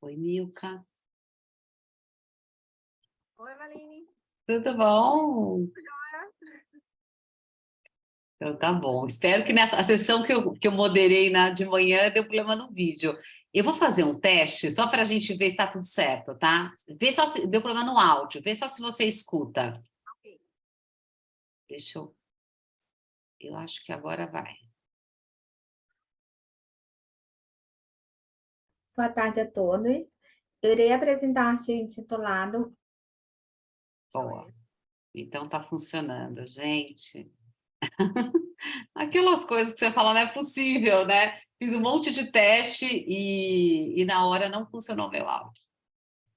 Oi, Milka. Oi, Valine. Tudo bom? Então, tá bom. Espero que nessa a sessão que eu moderei de manhã deu problema no vídeo. Eu vou fazer um teste só para a gente ver se está tudo certo, tá? Vê só se deu problema no áudio, vê só se você escuta. Ok. Deixa eu. Eu acho que agora vai. Boa tarde a todos. Eu irei apresentar o artigo intitulado Boa. Então tá funcionando, gente. Aquelas coisas que você fala, não é possível, né? Fiz um monte de teste e na hora não funcionou meu áudio.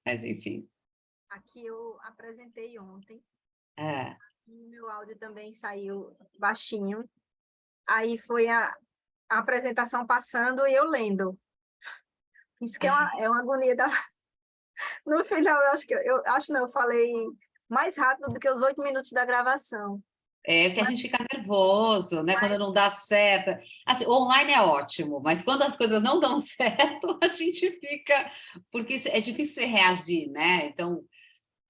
Mas enfim. Aqui eu apresentei ontem É. e meu áudio também saiu baixinho. Aí foi a apresentação passando e eu lendo. Isso que é uma agonia da... No final, eu falei mais rápido do que os 8 minutos da gravação. É que a gente fica nervoso, né? Quando não dá certo. Assim, online é ótimo, mas quando as coisas não dão certo, a gente fica. Porque é difícil você reagir, né? Então,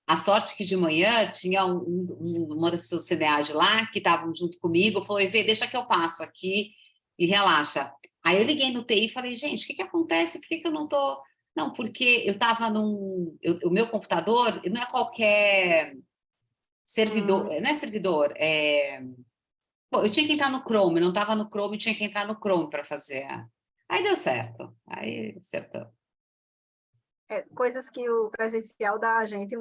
a sorte que de manhã tinha uma das pessoas do CMEAG lá, que estavam junto comigo, falou: Ivê, deixa que eu passo aqui e relaxa. Aí eu liguei no TI e falei: gente, o que acontece? Por que eu não estou. Não, porque eu estava o meu computador não é qualquer servidor, não é servidor, Pô, eu tinha que entrar no Chrome, não estava no Chrome, tinha que entrar no Chrome para fazer. Aí deu certo, aí acertou. Coisas que o presencial dá a gente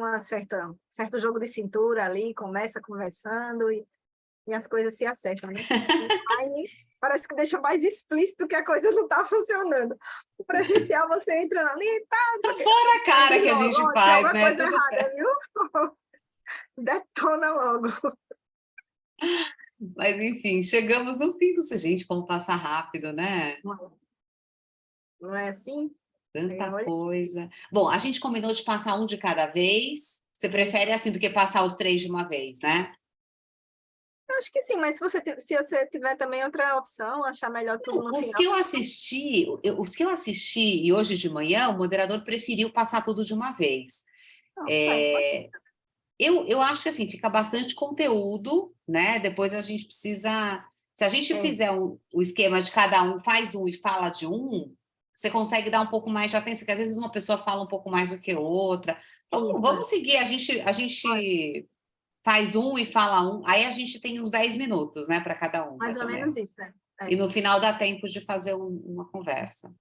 certo jogo de cintura ali, começa conversando e as coisas se acertam, né? Online parece que deixa mais explícito que a coisa não está funcionando. O presencial, você entra ali e tá, Fora a cara que a gente faz, tem né? alguma coisa errada, viu? Detona logo. Mas, enfim, chegamos no fim do... Gente, como passa rápido, né? Não é assim? Tanta coisa. Bom, a gente combinou de passar um de cada vez. Você prefere assim do que passar os 3 de uma vez, né? Eu acho que sim, mas se você tiver também outra opção, achar melhor tudo no Os final. que eu assisti, e hoje de manhã, o moderador preferiu passar tudo de uma vez. Não, certo. Eu acho que assim, fica bastante conteúdo, né? Depois a gente precisa. Se a gente fizer o esquema de cada um, faz um e fala de um, você consegue dar um pouco mais de atenção, porque às vezes uma pessoa fala um pouco mais do que outra. Então, vamos seguir, a gente faz um e fala um, aí a gente tem uns 10 minutos, né, para cada um, Mais mais ou ou menos menos. isso, né? E no final dá tempo de fazer uma conversa.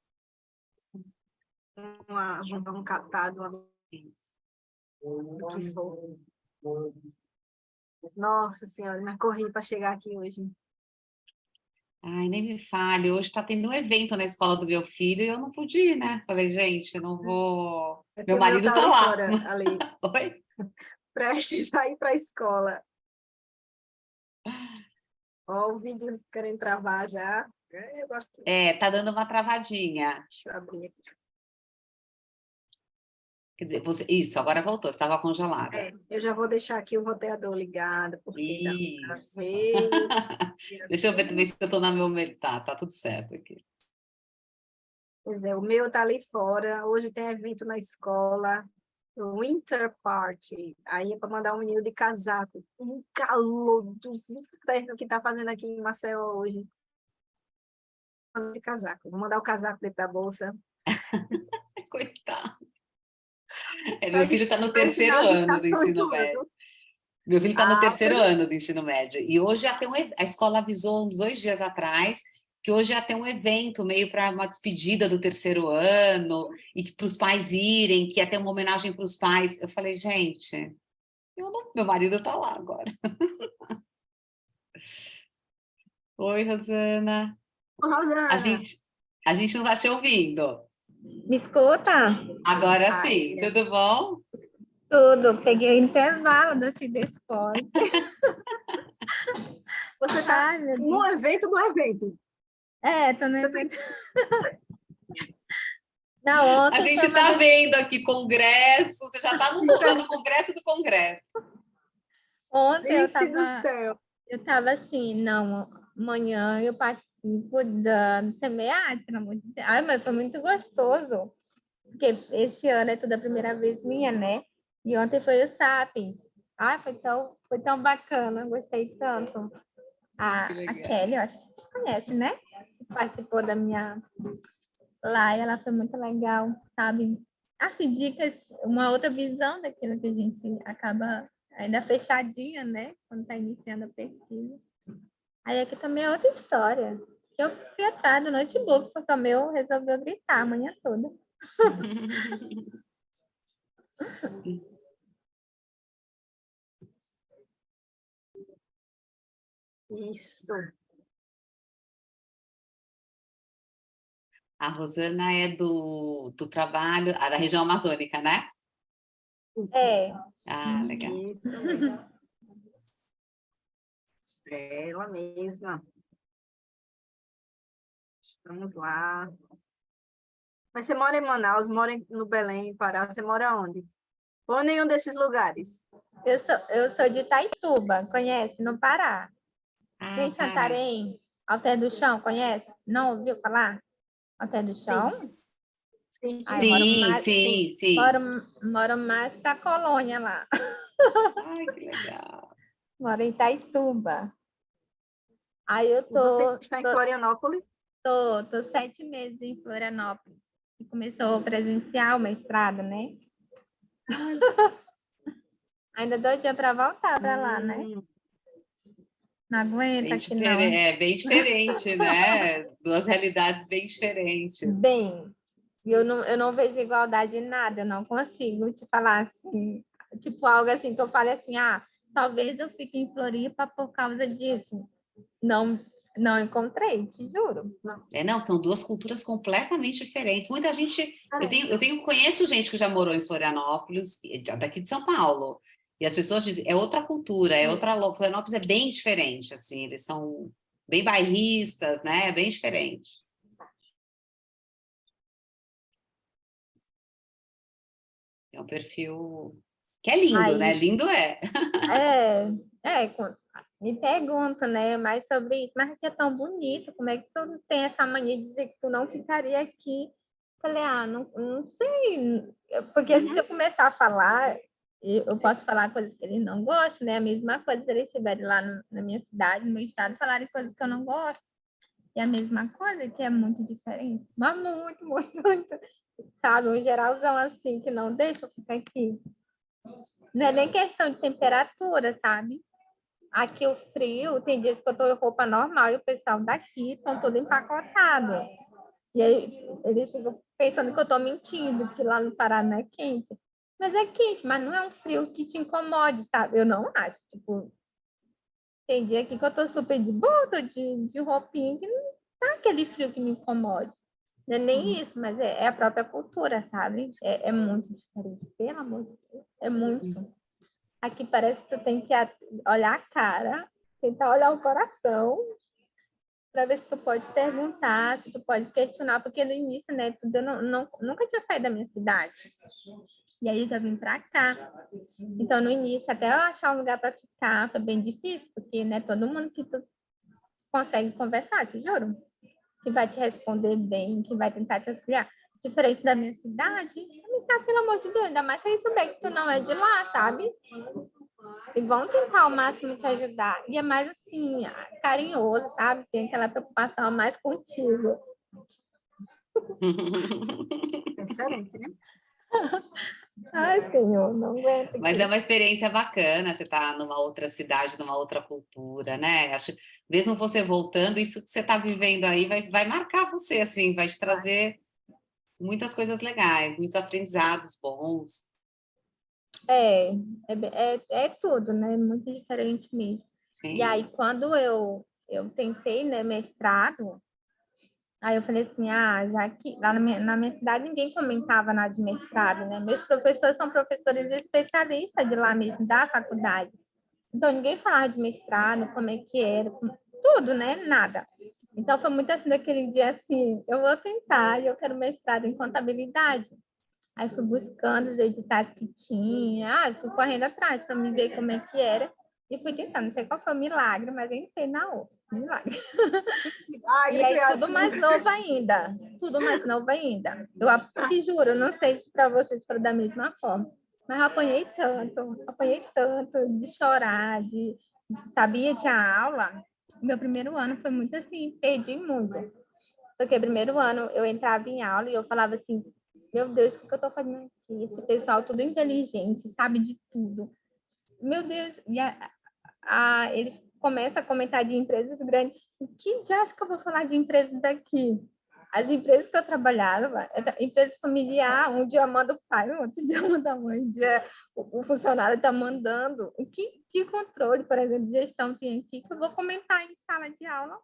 Juntar um catado, Isso. do que for. Nossa Senhora, me corri para chegar aqui hoje. Ai, nem me fale, hoje está tendo um evento na escola do meu filho e eu não pude ir, né? Falei, gente, não vou. Meu O meu marido tá tá ali lá. fora, ali, Oi? prestes a ir para a escola. Ó, o vídeo querendo travar já. Eu gosto. Tá dando uma travadinha. Deixa eu abrir aqui. Quer dizer, isso, agora voltou, estava congelada. Eu já vou deixar aqui o roteador ligado, porque dá para Isso. ver. Deixa eu ver Assim. também se eu tô na meu. Tá tudo certo aqui. Pois é, o meu tá ali fora. Hoje tem evento na escola. Winter Party. Aí é para mandar um menino de casaco. Um calor dos infernos que tá fazendo aqui em Maceió hoje. De casaco. Vou mandar o casaco dentro da bolsa. Coitado. Meu Para filho está no terceiro ensinar as ano do estações ensino do médio. ano. Meu filho está no terceiro Pois ano do ensino médio. E hoje já tem a escola avisou uns 2 dias atrás que hoje já tem um evento meio para uma despedida do terceiro ano e para os pais irem, que ia ter uma homenagem para os pais. Eu falei, gente, meu marido está lá agora. Oi, Rosana. A Rosana. gente, a gente não está te ouvindo. Me escuta? Agora sim, Ai, tudo bom? Tudo. Peguei o intervalo desse esporte. você está Ai, meu no Deus. evento do evento. Tô no Você evento. Não, A ontem gente foi uma está das... vendo aqui congresso, você já está no congresso do congresso. Ontem Gente do céu. eu tava assim, não, amanhã eu participo da CMEAD, pelo amor de Deus. Ai, mas foi muito gostoso. porque esse ano é tudo a primeira vez minha, né? E ontem foi o Sapiens. Ah, foi tão bacana, gostei tanto. Que A legal. Kelly, eu acho que você conhece, né? Participou da minha live, ela foi muito legal, sabe? Assim, dicas, uma outra visão daquilo que a gente acaba ainda fechadinha, né? Quando está iniciando a pesquisa. Aí aqui também é outra história. Que eu fui atrás do notebook, porque o meu resolveu gritar a manhã toda. Isso. A Rosana é do trabalho, da região amazônica, né? Isso. É, Ah, legal. Isso mesmo. É ela mesma. Estamos lá. Mas você mora em Manaus, mora no Belém, Pará, você mora onde? Ou nenhum desses lugares? eu sou de Itaituba, conhece? No Pará. Ah, Em para. Santarém, Alter do Chão, conhece? Não ouviu falar? Alter do Sim. Chão? Sim, Aí moro Sim, mais, sim, sim. moro mais pra colônia lá. Ai, que legal. Moro em Itaituba. Aí eu E você está em Florianópolis? tô 7 meses em Florianópolis. E começou presencial, mestrado, né? Ainda dou dia para voltar para lá, né? Hum, Não aguento Bem aqui, não. bem diferente, né? Duas realidades bem diferentes. Bem, eu não vejo igualdade em nada, eu não consigo te falar assim, tipo algo assim que eu fale assim, talvez eu fique em Floripa por causa disso. Não, não encontrei, te juro. não, Não, são duas culturas completamente diferentes. Muita gente, diferente. conheço gente que já morou em Florianópolis, daqui de São Paulo, e as pessoas dizem, é outra cultura, Florianópolis é bem diferente, assim, eles são bem bairristas, né? É bem diferente. É um perfil que é lindo, né? Aí, Lindo é. é, me pergunto, né, mais sobre isso, mas aqui é tão bonito, como é que tu tem essa mania de dizer que tu não ficaria aqui? Falei, não sei, porque se eu começar a falar, eu posso falar coisas que eles não gostam, né? A mesma coisa se eles estiverem lá na minha cidade, no meu estado, falarem coisas que eu não gosto. E a mesma coisa, que é muito diferente, mas muito, muito, muito, sabe? Um geralzão assim, que não deixa eu ficar aqui. Não é nem questão de temperatura, sabe? Aqui o frio, tem dias que eu tô em roupa normal e o pessoal daqui estão todo empacotado. E aí eles ficam pensando que eu tô mentindo, que lá no Pará não é quente. Mas é quente, mas não é um frio que te incomode, sabe? Eu não acho. Tipo, tem dia aqui que eu tô super de boa, tô de roupinha, que não tá aquele frio que me incomode. Não é nem isso, mas é a própria cultura, sabe? É muito diferente, pelo amor de Deus. É muito. Aqui parece que tu tem que olhar a cara, tentar olhar o coração, para ver se tu pode perguntar, se tu pode questionar, porque no início, né, tudo eu nunca tinha saído da minha cidade. E aí eu já vim para cá. Então, no início, até eu achar um lugar para ficar, foi bem difícil, porque não é todo mundo que tu consegue conversar, te juro. Que vai te responder bem, que vai tentar te auxiliar. Diferente da minha cidade, pelo amor de Deus, ainda mais se eles souber que tu não é de lá, sabe? E vão tentar ao máximo te ajudar. E é mais assim, carinhoso, sabe? Tem aquela preocupação a mais contigo. É diferente, né? Ai, Senhor, não aguento Mas é aqui. uma experiência bacana, você tá numa outra cidade, numa outra cultura, né? Acho, mesmo você voltando, isso que você está vivendo aí vai marcar você, assim, vai te Vai. trazer muitas coisas legais, muitos aprendizados bons. É tudo, né? Muito diferente mesmo. E Sim. aí, quando eu tentei, né, mestrado, aí eu falei assim, já que lá na minha cidade ninguém comentava nada de mestrado, né? Meus professores são professores especialistas de lá mesmo, da faculdade. Então, ninguém falava de mestrado, como é que era, tudo, né? Nada. Então, foi muito assim, daquele dia assim, eu vou tentar, e eu quero mestrado em contabilidade. Aí fui buscando os editais que tinha, fui correndo atrás para me ver como é que era. E fui tentar, não sei qual foi o milagre, mas eu entrei na UFS, milagre. Ai, E aí, criado. tudo mais novo ainda. Tudo mais novo ainda. Eu te juro, eu não sei se para vocês foi da mesma forma. Mas eu apanhei tanto de chorar, sabia, tinha aula. Meu primeiro ano foi muito assim, perdi muito. Porque primeiro ano eu entrava em aula e eu falava assim, meu Deus, o que eu estou fazendo aqui? Esse pessoal tudo inteligente, sabe de tudo. Meu Deus, e eles começam a comentar de empresas grandes. O que já acho que eu vou falar de empresas daqui? As empresas que eu trabalhava, empresa familiar, um dia manda o pai, outro dia manda a mãe, um dia o funcionário está mandando. Que controle, por exemplo, de gestão tem aqui que eu vou comentar em sala de aula?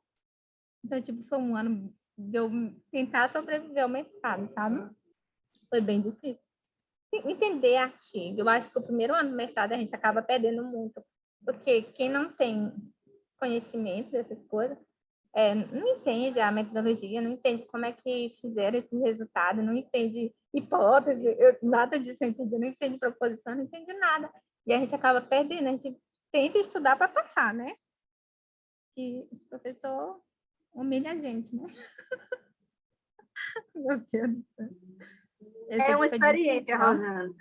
Então, tipo, foi um ano de eu tentar sobreviver ao mestrado, sabe? Foi bem difícil. Entender artigo. Eu acho que o primeiro ano do mestrado a gente acaba perdendo muito, porque quem não tem conhecimento dessas coisas, não entende a metodologia, não entende como é que fizeram esse resultado, não entende hipótese, nada disso eu entendi, não entende proposição, não entende nada. E a gente acaba perdendo, a gente tenta estudar para passar, né? E o professor humilha a gente, né? Meu Deus do céu. É uma experiência, difícil, Rosana.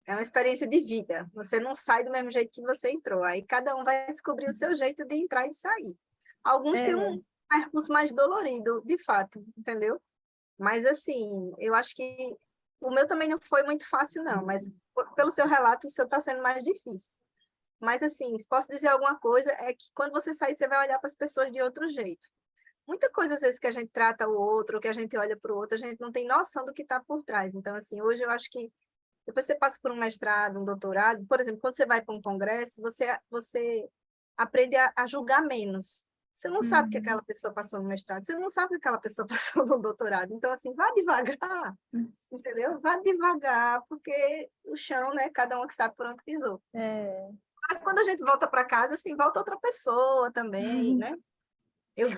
É uma experiência de vida. Você não sai do mesmo jeito que você entrou. Aí cada um vai descobrir o seu jeito de entrar e sair. Alguns têm um percurso mais dolorido, de fato, entendeu? Mas, assim, eu acho que o meu também não foi muito fácil, não. Mas, pelo seu relato, o seu está sendo mais difícil. Mas, assim, se posso dizer alguma coisa, é que quando você sair, você vai olhar para as pessoas de outro jeito. Muita coisa, às vezes, que a gente trata o outro, que a gente olha para o outro, a gente não tem noção do que está por trás. Então, assim, hoje eu acho que depois você passa por um mestrado, um doutorado, por exemplo, quando você vai para um congresso, você aprende a julgar menos. Você não sabe o que aquela pessoa passou no mestrado, você não sabe o que aquela pessoa passou no doutorado. Então, assim, vá devagar, entendeu? Vá devagar, porque o chão, né? Cada um que sabe por onde pisou. Quando a gente volta para casa, assim, volta outra pessoa também, né? Eu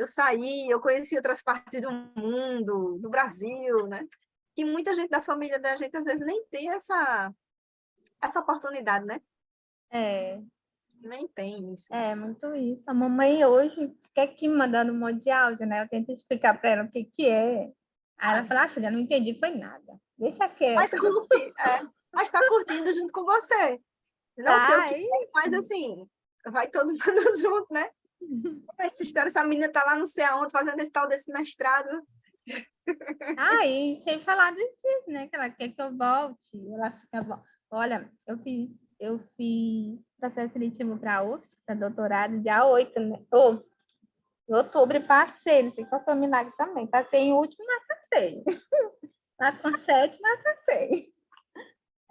saí, eu conheci outras partes do mundo, do Brasil, né? E muita gente da família da gente, às vezes, nem tem essa oportunidade, né? Nem tem isso. Muito isso. A mamãe hoje fica aqui me mandando um monte de áudio, né? Eu tento explicar para ela o que é. Aí ela fala, filha, não entendi, foi nada. Deixa quieto. Mas tá curtindo junto com você. Não sei o que é, mas assim, vai todo mundo junto, né? Essa história, essa menina tá lá não sei aonde, fazendo esse tal desse mestrado. E sem falar de ti, né? Que ela quer que eu volte. Ela fica, olha, eu fiz processo seletivo para a UFS, para doutorado, dia 8, né? Em outubro, passei, não sei qual foi o milagre também. Passei em último, mas passei. Lá com 7, mas passei.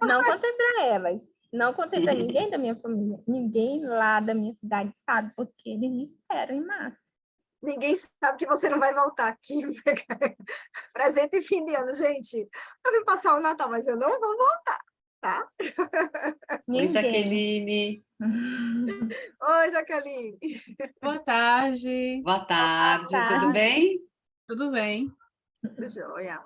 Não contei para elas. Não contei para ninguém da minha família. Ninguém lá da minha cidade sabe, porque eles me esperam em março. Ninguém sabe que você não vai voltar aqui. Presente e fim de ano, gente. Eu vim passar o Natal, mas eu não vou voltar, tá? Oi, Jaqueline. Oi, Jaqueline. Boa tarde. Boa tarde, tudo bem? Tudo bem. Tudo jóia.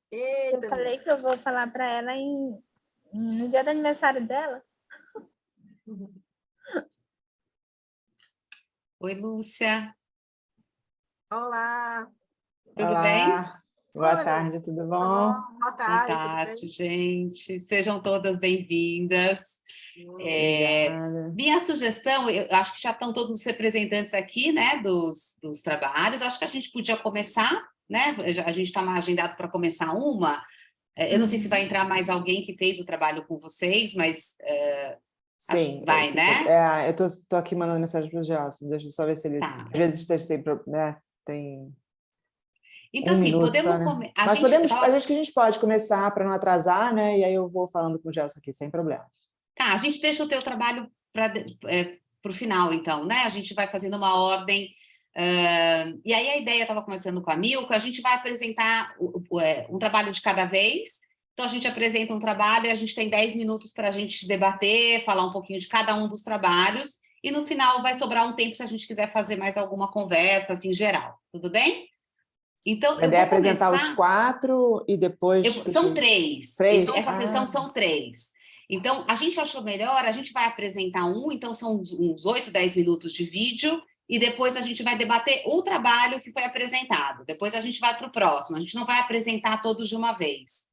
Eu falei que eu vou falar para ela no dia do aniversário dela. Oi, Lúcia. Olá. Tudo bem? Boa tarde, tudo bom? Boa tarde. Boa tarde, gente. Sejam todas bem-vindas. Minha sugestão, eu acho que já estão todos os representantes aqui, né, dos trabalhos. Acho que a gente podia começar, né? A gente está agendado para começar uma. Eu não sei se vai entrar mais alguém que fez o trabalho com vocês, mas sim, vai, né? Eu tô aqui mandando mensagem para o Gelson. Deixa eu só ver se ele... Tá. Às vezes tem então, um assim, minuto podemos... só, né? Mas acho que a gente pode começar para não atrasar, né? E aí eu vou falando com o Gelson aqui, sem problema. Tá, a gente deixa o teu trabalho para o final, então, né? A gente vai fazendo uma ordem... e aí a ideia, estava conversando com a Milka, a gente vai apresentar um trabalho de cada vez. Então, a gente apresenta um trabalho e a gente tem 10 minutos para a gente debater, falar um pouquinho de cada um dos trabalhos, e no final vai sobrar um tempo se a gente quiser fazer mais alguma conversa, assim, geral. Tudo bem? Então, a ideia é apresentar os 4 e depois... São 3. Essa sessão são 3. Então, a gente achou melhor, a gente vai apresentar então são uns 8, 10 minutos de vídeo, e depois a gente vai debater o trabalho que foi apresentado. Depois a gente vai para o próximo, a gente não vai apresentar todos de uma vez,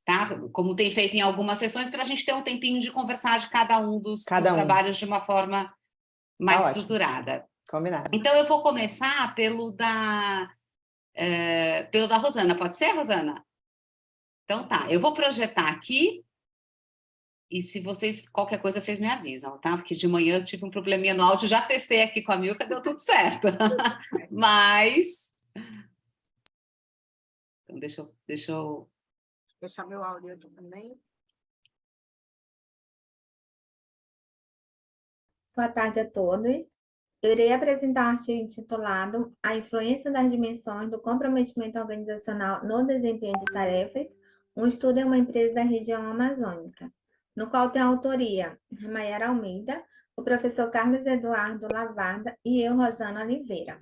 tá? Como tem feito em algumas sessões, para a gente ter um tempinho de conversar de cada um dos trabalhos de uma forma mais estruturada. Combinado. Então, eu vou começar pelo da Rosana. Pode ser, Rosana? Então tá, eu vou projetar aqui e se qualquer coisa, vocês me avisam, tá? Porque de manhã eu tive um probleminha no áudio, já testei aqui com a Milka, deu tudo certo. Mas... Então, deixa eu... Deixar meu áudio aqui também. Boa tarde a todos. Eu irei apresentar um artigo intitulado A Influência das Dimensões do Comprometimento Organizacional no Desempenho de Tarefas, um estudo em uma empresa da região amazônica, no qual tem a autoria Mayara Almeida, o professor Carlos Eduardo Lavarda e eu, Rosana Oliveira.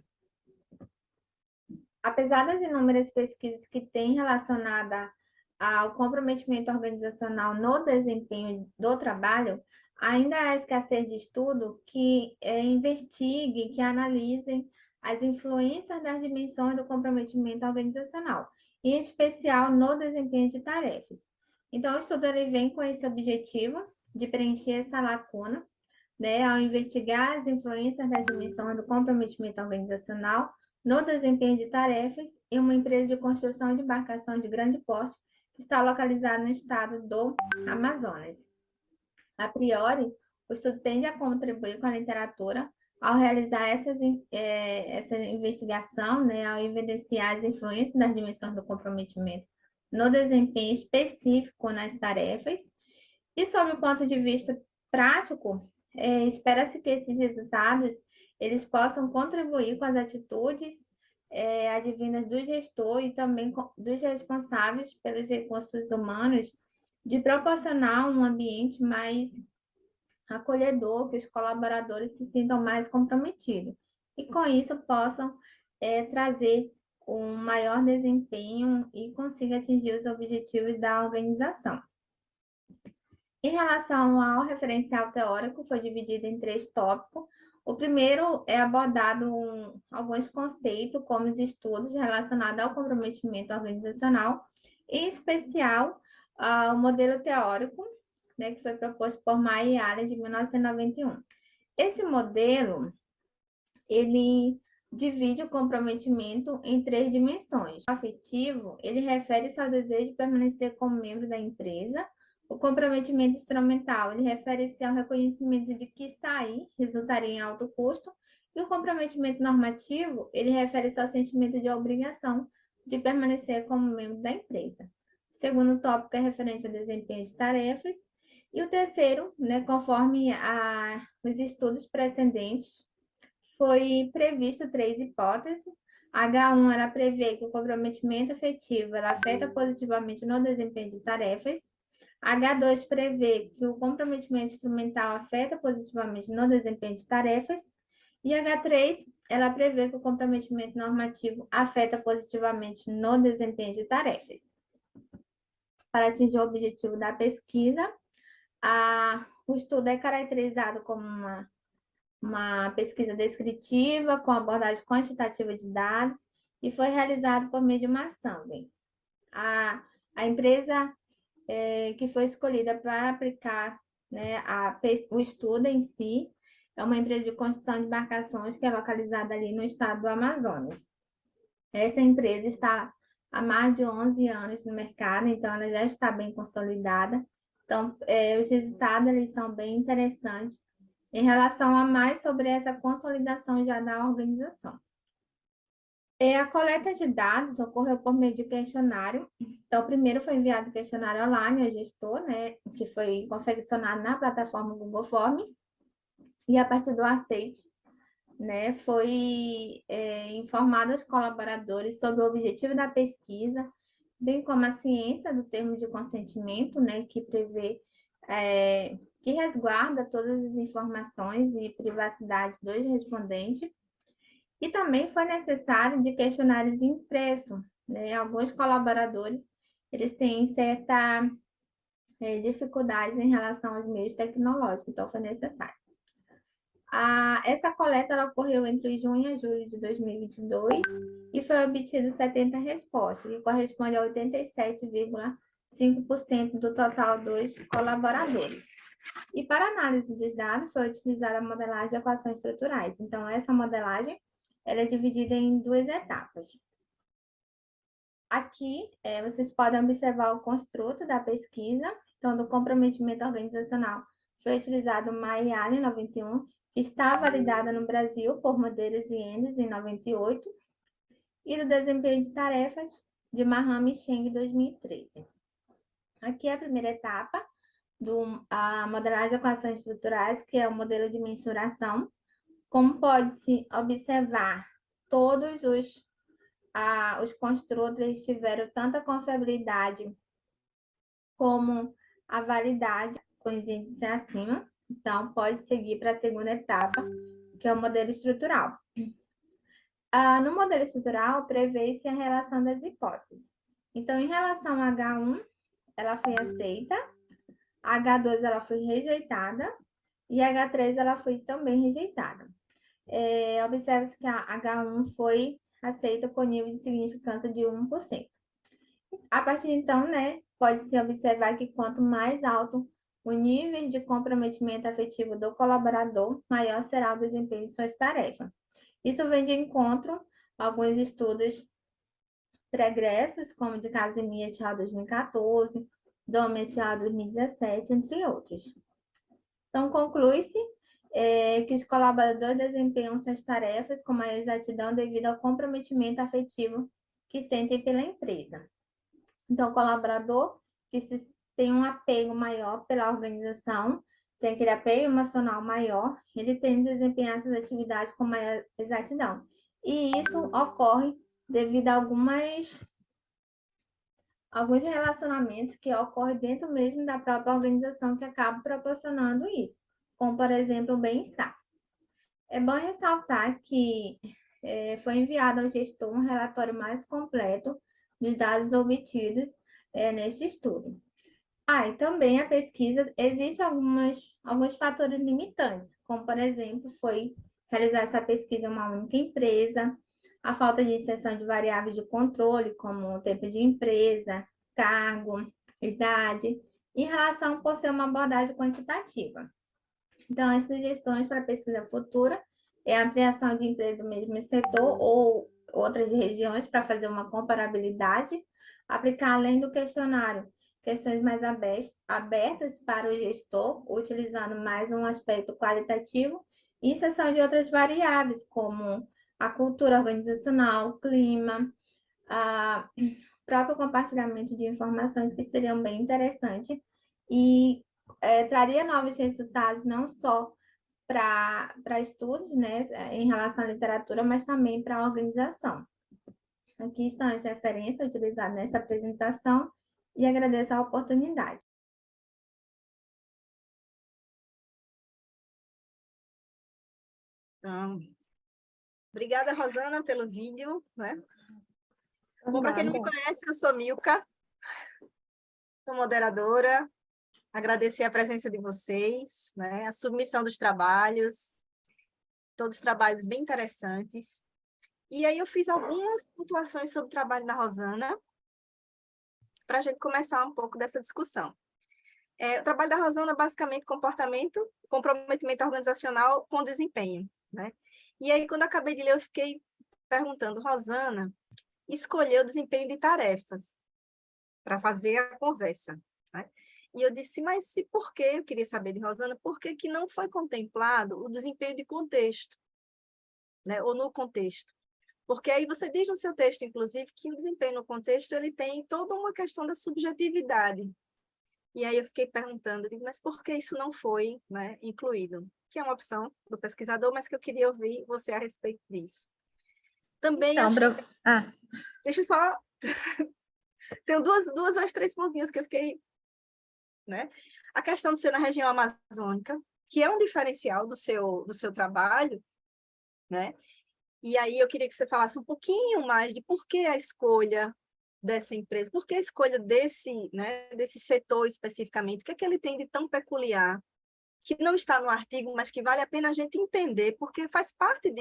Apesar das inúmeras pesquisas que têm relacionada ao comprometimento organizacional no desempenho do trabalho, ainda há escassez de estudo que investigue, que analise as influências das dimensões do comprometimento organizacional, em especial no desempenho de tarefas. Então, o estudo ele vem com esse objetivo de preencher essa lacuna, né, ao investigar as influências das dimensões do comprometimento organizacional no desempenho de tarefas em uma empresa de construção de embarcações de grande porte que está localizada no estado do Amazonas. A priori, o estudo tende a contribuir com a literatura ao realizar essa investigação, né, ao evidenciar as influências das dimensões do comprometimento no desempenho específico nas tarefas. E, sob o ponto de vista prático, espera-se que esses resultados eles possam contribuir com as atitudes advindas do gestor e também dos responsáveis pelos recursos humanos de proporcionar um ambiente mais acolhedor, que os colaboradores se sintam mais comprometidos e, com isso, possam trazer um maior desempenho e consigam atingir os objetivos da organização. Em relação ao referencial teórico, foi dividido em 3 tópicos. O primeiro é abordado alguns conceitos, como os estudos relacionados ao comprometimento organizacional, em especial o modelo teórico, né, que foi proposto por May e Allen, de 1991. Esse modelo, ele divide o comprometimento em 3 dimensões. O afetivo, ele refere-se ao desejo de permanecer como membro da empresa. O comprometimento instrumental, ele refere-se ao reconhecimento de que sair resultaria em alto custo. E o comprometimento normativo, ele refere-se ao sentimento de obrigação de permanecer como membro da empresa. O segundo tópico é referente ao desempenho de tarefas. E o terceiro, né, conforme os estudos precedentes, foi previsto 3 hipóteses. H1 ela prevê que o comprometimento afetivo ela afeta positivamente no desempenho de tarefas. H2 prevê que o comprometimento instrumental afeta positivamente no desempenho de tarefas. E H3, ela prevê que o comprometimento normativo afeta positivamente no desempenho de tarefas. Para atingir o objetivo da pesquisa, o estudo é caracterizado como uma pesquisa descritiva com abordagem quantitativa de dados e foi realizado por meio de uma assembly. A empresa que foi escolhida para aplicar, né, o estudo em si é uma empresa de construção de embarcações que é localizada ali no estado do Amazonas. Essa empresa está há mais de 11 anos no mercado, então ela já está bem consolidada. Então, os resultados eles são bem interessantes em relação a mais sobre essa consolidação já da organização. A coleta de dados ocorreu por meio de questionário. Então, primeiro foi enviado o questionário online ao gestor, né, que foi confeccionado na plataforma Google Forms, e a partir do aceite, né, foi informado aos colaboradores sobre o objetivo da pesquisa, bem como a ciência do termo de consentimento, né, que prevê, que resguarda todas as informações e privacidade dos respondentes. E também foi necessário de questionários impressos, né? Alguns colaboradores, eles têm certa dificuldades em relação aos meios tecnológicos, então foi necessário. Essa coleta ela ocorreu entre junho e julho de 2022 e foi obtido 70 respostas, que corresponde a 87,5% do total dos colaboradores. E para análise dos dados foi utilizada a modelagem de equações estruturais. Então, essa modelagem ela é dividida em 2 etapas. Aqui, vocês podem observar o construto da pesquisa. Então, do comprometimento organizacional foi utilizado o MyAli 91, que está validada no Brasil por Medeiros e Endes em 98, e do desempenho de tarefas de Maham e Cheng em 2013. Aqui é a primeira etapa a modelagem de equações estruturais, que é o modelo de mensuração. Como pode-se observar, todos os construtos tiveram tanto a confiabilidade como a validade com os índices acima. Então, pode seguir para a segunda etapa, que é o modelo estrutural. No modelo estrutural, prevê-se a relação das hipóteses. Então, em relação a H1, ela foi aceita, a H2 ela foi rejeitada e a H3 ela foi também rejeitada. Observa-se que a H1 foi aceita com nível de significância de 1%. A partir de então, pode-se observar que quanto mais alto o nível de comprometimento afetivo do colaborador, maior será o desempenho de suas tarefas. Isso vem de encontro a alguns estudos pregressos, como de Casimir et al. 2014, Dome et al. 2017, entre outros. Então, conclui-se que os colaboradores desempenham suas tarefas com maior exatidão devido ao comprometimento afetivo que sentem pela empresa. Então, o colaborador que tem um apego maior pela organização, tem aquele apego emocional maior, ele tem de desempenhar essas atividades com maior exatidão. E isso ocorre devido a alguns relacionamentos que ocorrem dentro mesmo da própria organização que acabam proporcionando isso, como, por exemplo, o bem-estar. É bom ressaltar que foi enviado ao gestor um relatório mais completo dos dados obtidos neste estudo. E também a pesquisa, existem alguns fatores limitantes, como, por exemplo, foi realizar essa pesquisa em uma única empresa, a falta de inserção de variáveis de controle, como o tempo de empresa, cargo, idade, em relação por ser uma abordagem quantitativa. Então, as sugestões para a pesquisa futura é a ampliação de empresas do mesmo setor ou outras regiões para fazer uma comparabilidade, aplicar além do questionário questões mais abertas para o gestor, utilizando mais um aspecto qualitativo, e inserção de outras variáveis, como a cultura organizacional, clima, próprio compartilhamento de informações, que seriam bem interessantes e traria novos resultados, não só para estudos, em relação à literatura, mas também para a organização. Aqui estão as referências utilizadas nesta apresentação e agradeço a oportunidade. Obrigada, Rosana, pelo vídeo, Bom, para quem não me conhece, eu sou Milka, sou moderadora, agradecer a presença de vocês, a submissão dos trabalhos, todos trabalhos bem interessantes. E aí eu fiz algumas pontuações sobre o trabalho da Rosana, para a gente começar um pouco dessa discussão. O trabalho da Rosana é basicamente comprometimento organizacional com desempenho, E aí, quando eu acabei de ler, eu fiquei perguntando, Rosana escolheu o desempenho de tarefas para fazer a conversa, E eu disse, mas por que? Eu queria saber de Rosana, por que não foi contemplado o desempenho de contexto, ou no contexto? Porque aí você diz no seu texto, inclusive, que o desempenho no contexto ele tem toda uma questão da subjetividade. E aí eu fiquei perguntando, mas por que isso não foi incluído? Que é uma opção do pesquisador, mas que eu queria ouvir você a respeito disso. Também Então, Deixa eu só... Tenho duas ou três pontinhos que eu fiquei... A questão de ser na região amazônica, que é um diferencial do seu trabalho, E aí eu queria que você falasse um pouquinho mais de por que a escolha dessa empresa? Por que a escolha desse, né, desse setor especificamente? O que é que ele tem de tão peculiar, que não está no artigo, mas que vale a pena a gente entender, porque faz parte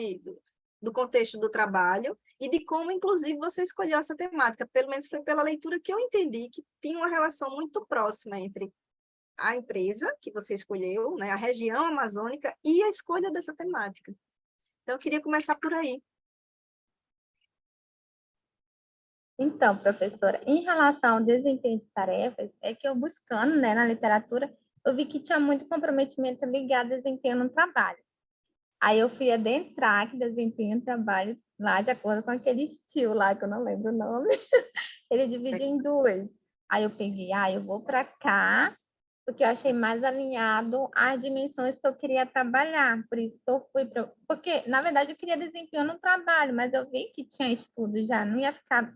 do contexto do trabalho e de como, inclusive, você escolheu essa temática. Pelo menos foi pela leitura que eu entendi que tinha uma relação muito próxima entre a empresa que você escolheu, né, a região amazônica e a escolha dessa temática. Então, eu queria começar por aí. Então, professora, em relação ao desempenho de tarefas, é que eu buscando, né, na literatura, eu vi que tinha muito comprometimento ligado a desempenho no trabalho. Aí eu fui adentrar que desempenho no trabalho lá de acordo com aquele estilo lá, que eu não lembro o nome, ele divide em duas. Aí eu peguei, eu vou para cá, porque eu achei mais alinhado às dimensões que eu queria trabalhar. Por isso que eu fui para... Porque, na verdade, eu queria desempenho no trabalho, mas eu vi que tinha estudo já, não ia ficar...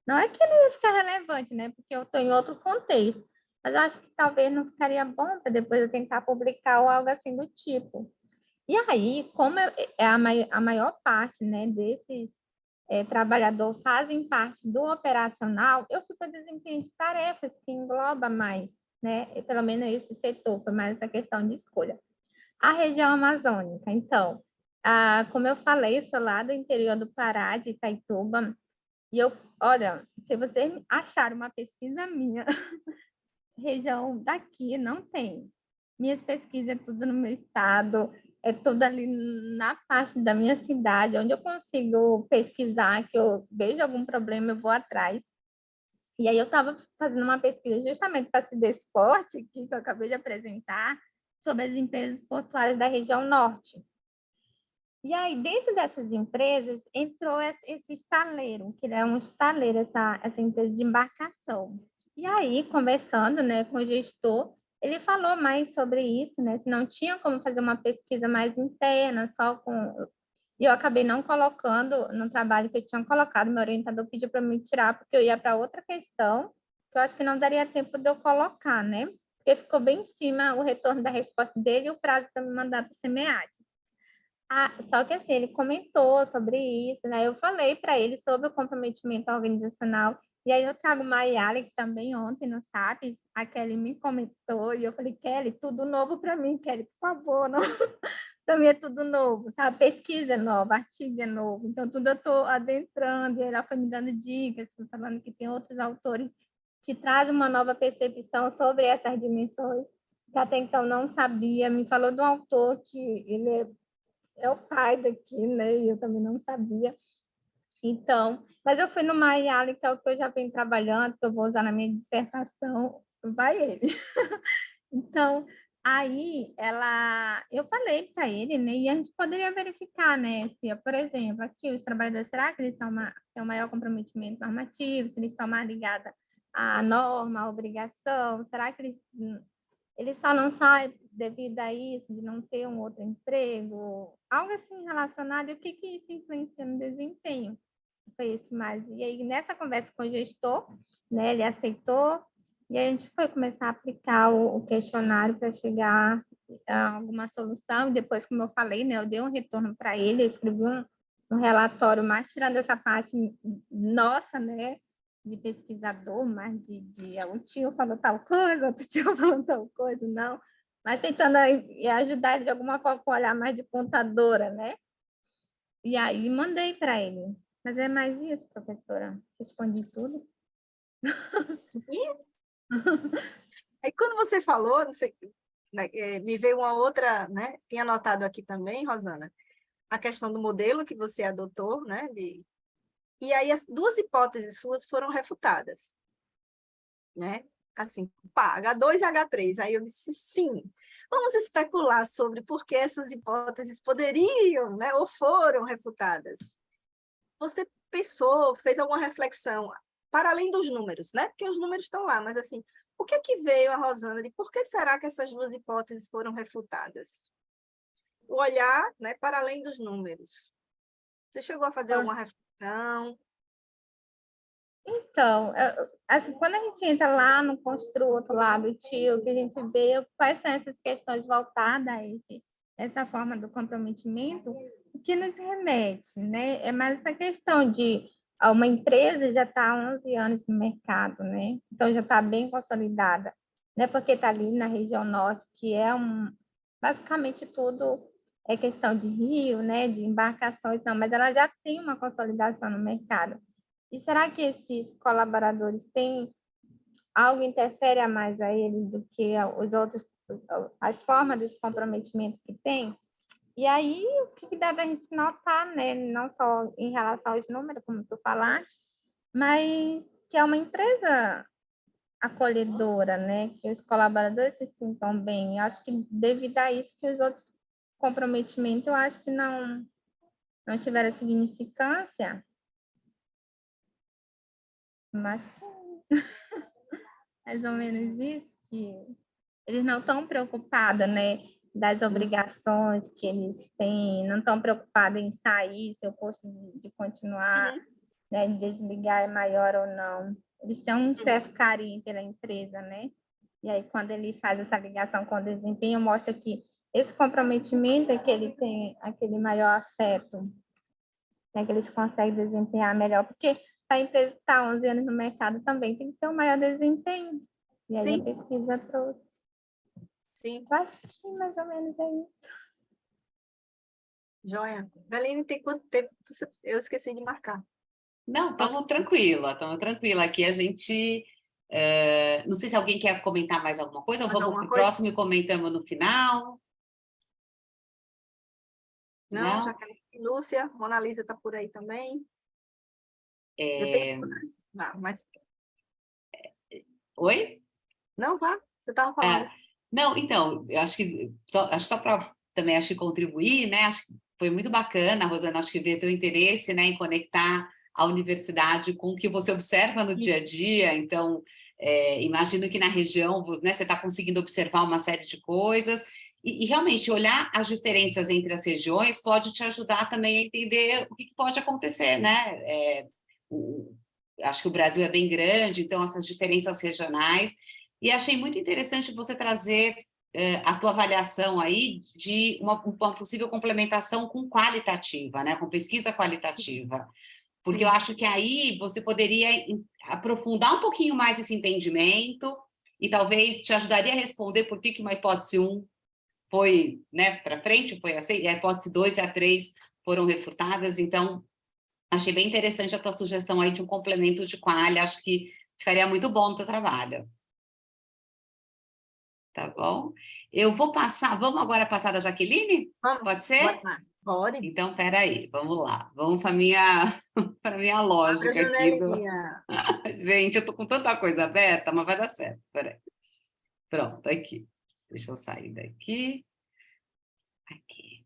Não é que não ia ficar relevante, né? Porque eu estou em outro contexto. Mas eu acho que talvez não ficaria bom para depois eu tentar publicar ou algo assim do tipo. E aí, como é a maior parte, né, desses trabalhadores fazem parte do operacional, eu fui para desempenho de tarefas, que engloba mais, né, pelo menos esse setor, foi mais essa questão de escolha. A região amazônica, então, como eu falei, sou lá do interior do Pará, de Itaituba, e olha, se vocês acharem uma pesquisa minha, região daqui não tem. Minhas pesquisas é tudo no meu estado, é tudo ali na parte da minha cidade, onde eu consigo pesquisar, que eu vejo algum problema, eu vou atrás. E aí eu estava fazendo uma pesquisa justamente para esse Desporte, que eu acabei de apresentar, sobre as empresas portuárias da região norte. E aí, dentro dessas empresas, entrou esse estaleiro, que é um estaleiro, essa empresa de embarcação. E aí, conversando, né, com o gestor, ele falou mais sobre isso, né, se não tinha como fazer uma pesquisa mais interna, só com... E eu acabei não colocando no trabalho que eu tinha colocado, meu orientador pediu para me tirar, porque eu ia para outra questão, que eu acho que não daria tempo de eu colocar, né? Porque ficou bem em cima o retorno da resposta dele e o prazo para me mandar para o SEMEAD. Só que assim, ele comentou sobre isso, né? Eu falei para ele sobre o comprometimento organizacional. E aí eu trago Mayara, que também ontem no SAPS, a Kelly me comentou, e eu falei, Kelly, tudo novo para mim, Kelly, por favor, não. Para mim é tudo novo, sabe? Pesquisa é nova, artigo é novo, então tudo eu estou adentrando, e ela foi me dando dicas, foi falando que tem outros autores que trazem uma nova percepção sobre essas dimensões, que até então não sabia, me falou de um autor que ele é o pai daqui, né? E eu também não sabia. Então, mas eu fui no Mayali, que é o que eu já venho trabalhando, que eu vou usar na minha dissertação, vai ele. Então, aí eu falei para ele, né? E a gente poderia verificar, né? Se, por exemplo, aqui os trabalhadores, será que eles têm um maior comprometimento normativo? Se eles estão mais ligados à norma, à obrigação? Será que eles só não saem devido a isso, de não ter um outro emprego, algo assim relacionado, e o que isso influencia no desempenho? Foi isso mais. E aí, nessa conversa com o gestor, né, ele aceitou, e aí a gente foi começar a aplicar o questionário para chegar a alguma solução, e depois, como eu falei, né, eu dei um retorno para ele, eu escrevi um relatório mais tirando essa parte nossa, né, de pesquisador, mas um tio falou tal coisa, outro tio falou tal coisa, não. Mas tentando ajudar ele de alguma forma com um olhar mais de contadora, né? E aí mandei para ele. Mas é mais isso, professora. Respondi tudo. Sim. Aí, quando você falou, não sei, né, me veio uma outra, né? Tinha anotado aqui também, Rosana, a questão do modelo que você adotou, né? E aí as duas hipóteses suas foram refutadas, né? Assim, pá, H2 e H3. Aí eu disse, sim, vamos especular sobre por que essas hipóteses poderiam, né, ou foram refutadas. Você pensou, fez alguma reflexão, para além dos números, né? Porque os números estão lá, mas assim, o que é que veio a Rosana de por que será que essas duas hipóteses foram refutadas? O olhar, né, para além dos números. Você chegou a fazer alguma reflexão? Então, assim, quando a gente entra lá no construto lá do tio, que a gente vê quais são essas questões voltadas a essa forma do comprometimento, o que nos remete, né? É mais essa questão de Uma empresa já está há 11 anos no mercado, né? Então já está bem consolidada, né? Porque está ali na região norte, que é basicamente tudo é questão de rio, né? De embarcações, não, mas ela já tem uma consolidação no mercado. E será que esses colaboradores têm algo interfere a mais a eles do que os outros, as formas de comprometimento que tem? E aí, o que dá da gente notar, né? Não só em relação aos números, como tu falaste, mas que é uma empresa acolhedora, né? Que os colaboradores se sintam bem. Eu acho que devido a isso que os outros comprometimentos, eu acho que não tiveram significância. Mas mais ou menos isso, que eles não estão preocupados, né? Das obrigações que eles têm, não estão preocupados em sair, se o custo de continuar, né, de desligar é maior ou não. Eles têm um certo carinho pela empresa, né? E aí, quando ele faz essa ligação com o desempenho, mostra que esse comprometimento é que ele tem aquele maior afeto, né, que eles conseguem desempenhar melhor, porque a empresa está 11 anos no mercado também tem que ter um maior desempenho. E aí Sim. a pesquisa trouxe. Sim, Eu acho que mais ou menos é isso. joia. Galine, tem quanto tempo? Eu esqueci de marcar. Não, estamos tranquila. Aqui a gente... não sei se alguém quer comentar mais alguma coisa, ou Mais vamos alguma para o coisa? próximo e comentamos no final. Não, Não? Jaqueline. Lúcia, Mona Lisa está por aí também. Eu tenho outras. Mas Oi? não, vá. Você estava falando. Não, então, eu acho que só para também acho que contribuir, né? Acho que foi muito bacana, Rosana, acho que ver teu interesse, né, em conectar a universidade com o que você observa no dia a dia. Então, imagino que na região, né, você está conseguindo observar uma série de coisas e realmente olhar as diferenças entre as regiões pode te ajudar também a entender o que pode acontecer, né? Acho que o Brasil é bem grande, então essas diferenças regionais. E achei muito interessante você trazer a tua avaliação aí de uma possível complementação com qualitativa, né? Com pesquisa qualitativa. Porque eu Sim. acho que aí você poderia aprofundar um pouquinho mais esse entendimento e talvez te ajudaria a responder por que uma hipótese 1 foi, né, para frente, foi assim, a hipótese 2 e a 3 foram refutadas. Então, achei bem interessante a tua sugestão aí de um complemento de quali, acho que ficaria muito bom no teu trabalho. Tá bom? Eu vou passar, vamos agora passar da Jaqueline? Vamos. Pode ser? Bora lá. Pode. Então, peraí, vamos lá. Vamos para para minha Abra a lógica aqui. janelinha. Gente, eu tô com tanta coisa aberta, mas vai dar certo. Peraí. Pronto, aqui. Deixa eu sair daqui. Aqui.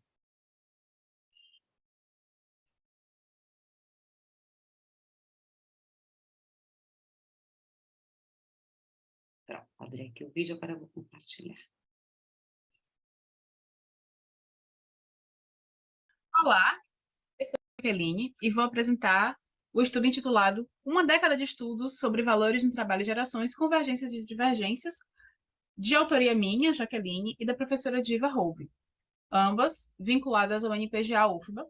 Pronto, abri aqui o vídeo, agora eu vou compartilhar. Olá, eu sou a Jaqueline e vou apresentar o estudo intitulado Uma década de estudos sobre valores no trabalho e gerações, convergências e divergências, de autoria minha, Jaqueline, e da professora Diva Hoube, ambas vinculadas ao NPGA-UFBA.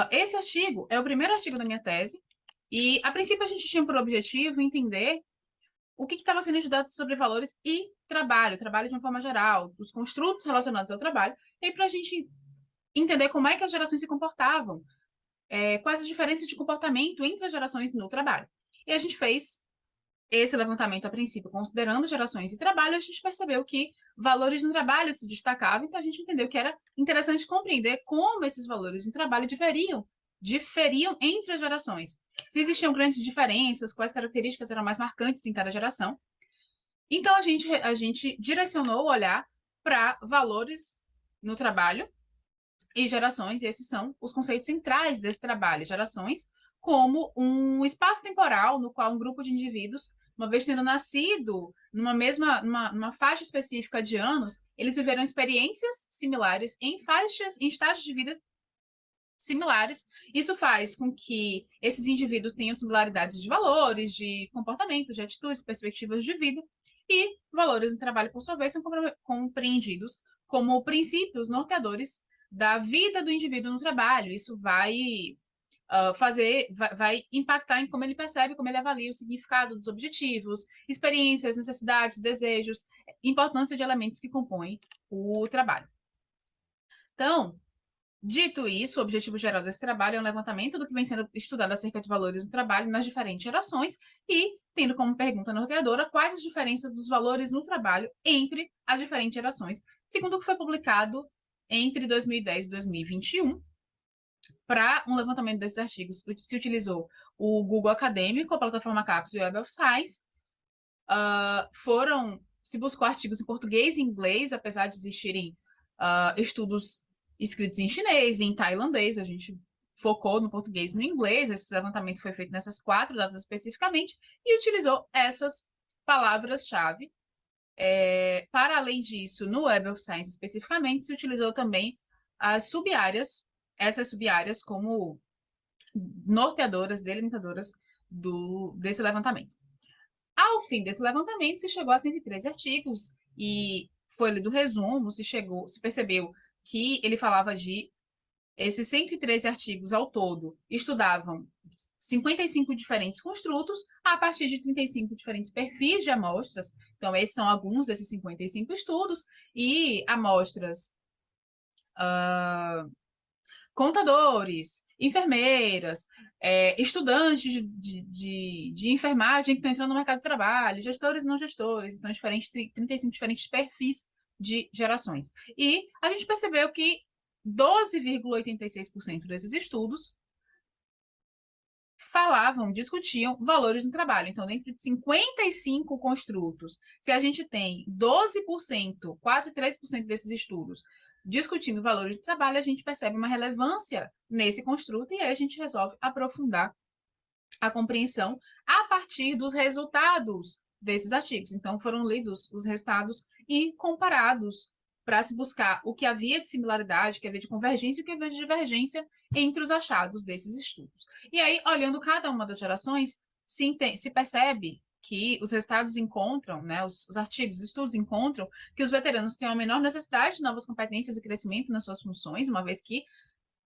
Esse artigo é o primeiro artigo da minha tese e, a princípio, a gente tinha por objetivo entender o que estava sendo estudado sobre valores e trabalho de uma forma geral, os construtos relacionados ao trabalho, e para a gente entender como é que as gerações se comportavam, quais as diferenças de comportamento entre as gerações no trabalho. E a gente fez esse levantamento a princípio, considerando gerações e trabalho, a gente percebeu que valores no trabalho se destacavam, então a gente entendeu que era interessante compreender como esses valores no trabalho diferiam entre as gerações. Se existiam grandes diferenças, quais características eram mais marcantes em cada geração. Então a gente direcionou o olhar para valores no trabalho e gerações, e esses são os conceitos centrais desse trabalho, gerações, como um espaço temporal no qual um grupo de indivíduos, uma vez tendo nascido numa faixa específica de anos, eles viveram experiências similares em estágios de vida similares. Isso faz com que esses indivíduos tenham similaridades de valores, de comportamentos, de atitudes, perspectivas de vida, e valores no trabalho, por sua vez, são compreendidos como princípios norteadores da vida do indivíduo no trabalho. Isso vai vai impactar em como ele percebe, como ele avalia o significado dos objetivos, experiências, necessidades, desejos, importância de elementos que compõem o trabalho. Então, dito isso, o objetivo geral desse trabalho é um levantamento do que vem sendo estudado acerca de valores no trabalho nas diferentes gerações e tendo como pergunta norteadora quais as diferenças dos valores no trabalho entre as diferentes gerações, segundo o que foi publicado entre 2010 e 2021. Para um levantamento desses artigos, se utilizou o Google Acadêmico, a plataforma CAPES e o Web of Science. Se buscou artigos em português e inglês, apesar de existirem estudos escritos em chinês e em tailandês, a gente focou no português e no inglês. Esse levantamento foi feito nessas 4 datas especificamente e utilizou essas palavras-chave. Para além disso, no Web of Science especificamente, se utilizou também as sub-áreas, essas sub-áreas como norteadoras, delimitadoras desse levantamento. Ao fim desse levantamento, se chegou a 113 artigos e foi lido o resumo, se percebeu que ele falava de esses 113 artigos ao todo estudavam 55 diferentes construtos a partir de 35 diferentes perfis de amostras. Então, esses são alguns desses 55 estudos e amostras contadores, enfermeiras, estudantes de enfermagem que estão entrando no mercado de trabalho, gestores e não gestores, então 35 diferentes perfis de gerações. E a gente percebeu que 12,86% desses estudos discutiam valores no trabalho. Então, dentro de 55 construtos, se a gente tem 12%, quase 3% desses estudos discutindo valores de trabalho, a gente percebe uma relevância nesse construto e aí a gente resolve aprofundar a compreensão a partir dos resultados desses artigos. Então, foram lidos os resultados e comparados para se buscar o que havia de similaridade, o que havia de convergência e o que havia de divergência entre os achados desses estudos. E aí, olhando cada uma das gerações, se percebe que os resultados encontram, né, os artigos, os estudos encontram que os veteranos têm uma menor necessidade de novas competências e crescimento nas suas funções, uma vez que